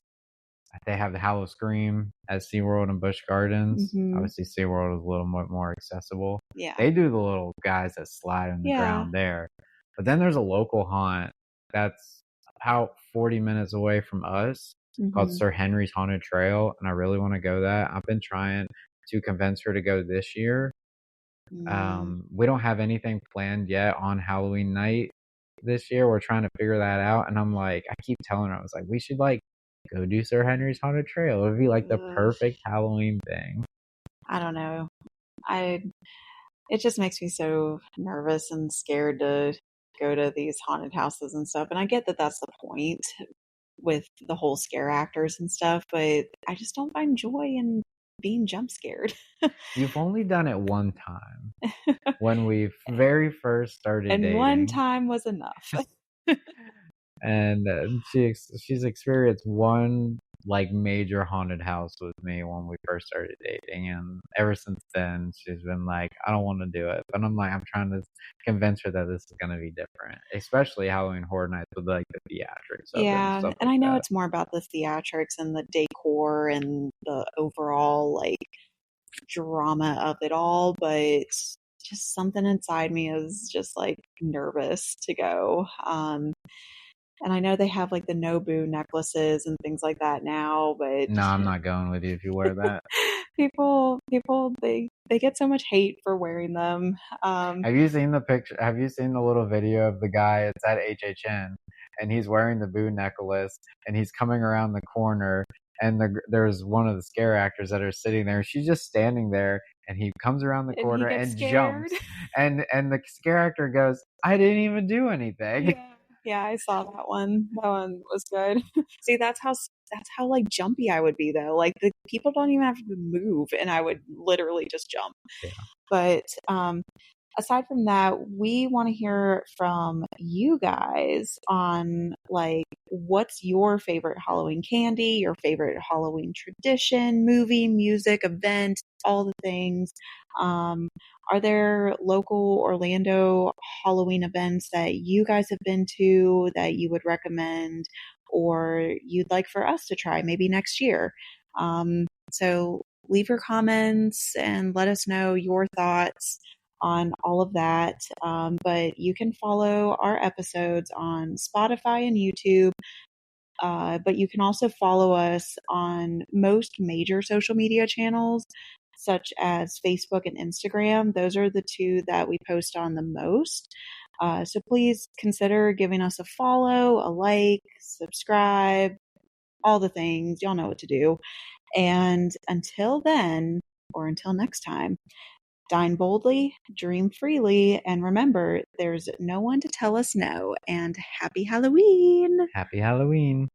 they have the Hallow Scream at SeaWorld and Busch Gardens. Mhm. Obviously, SeaWorld is a little more accessible. Yeah. They do the little guys that slide on the Yeah. ground there. But then there's a local haunt that's about 40 minutes away from us called Mhm. Sir Henry's Haunted Trail, and I really want to go that. I've been trying to convince her to go this year. Mm. We don't have anything planned yet on Halloween night this year. We're trying to figure that out, and I'm like, I keep telling her, I was like, we should like go do Sir Henry's Haunted Trail. It would be like the Ugh. perfect Halloween thing. I don't know. I It just makes me so nervous and scared to go to these haunted houses and stuff. And I get that that's the point with the whole scare actors and stuff, but I just don't find joy in being jump scared. You've only done it one time when we very first started And one dating, time was enough. and she's experienced one like major haunted house with me when we first started dating, and ever since then she's been like, I don't want to do it, but I'm like, I'm trying to convince her that this is going to be different, especially Halloween Horror Nights with like the theatrics of it and Yeah, stuff and like I know that. it's more about the theatrics and the decor and the overall like drama of it all, but just something inside me is just like nervous to go. And I know they have like the Nobu necklaces and things like that now, but No, I'm not going with you if you wear that. people they get so much hate for wearing them. Have you seen the picture? Have you seen the little video of the guy? It's at HHN, and he's wearing the Boo necklace, and he's coming around the corner, and there's one of the scare actors that are sitting there. She's just standing there, and he comes around the And he corner gets and scared. jumps, and the scare actor goes, "I didn't even do anything." Yeah. Yeah, I saw that one. That one was good. See, that's how like jumpy I would be though. Like the people don't even have to move and I would literally just jump. Yeah. But aside from that, we want to hear from you guys on like what's your favorite Halloween candy, your favorite Halloween tradition, movie, music, event, all the things. Um, are there local Orlando Halloween events that you guys have been to that you would recommend or you'd like for us to try maybe next year? So leave your comments and let us know your thoughts on all of that. But you can follow our episodes on Spotify and YouTube. But you can also follow us on most major social media channels, such as Facebook and Instagram. Those are the two that we post on the most. So please consider giving us a follow, a like, subscribe, all the things. Y'all know what to do. And until then, or until next time, dine boldly, dream freely, and remember, there's no one to tell us no. And happy Halloween! Happy Halloween.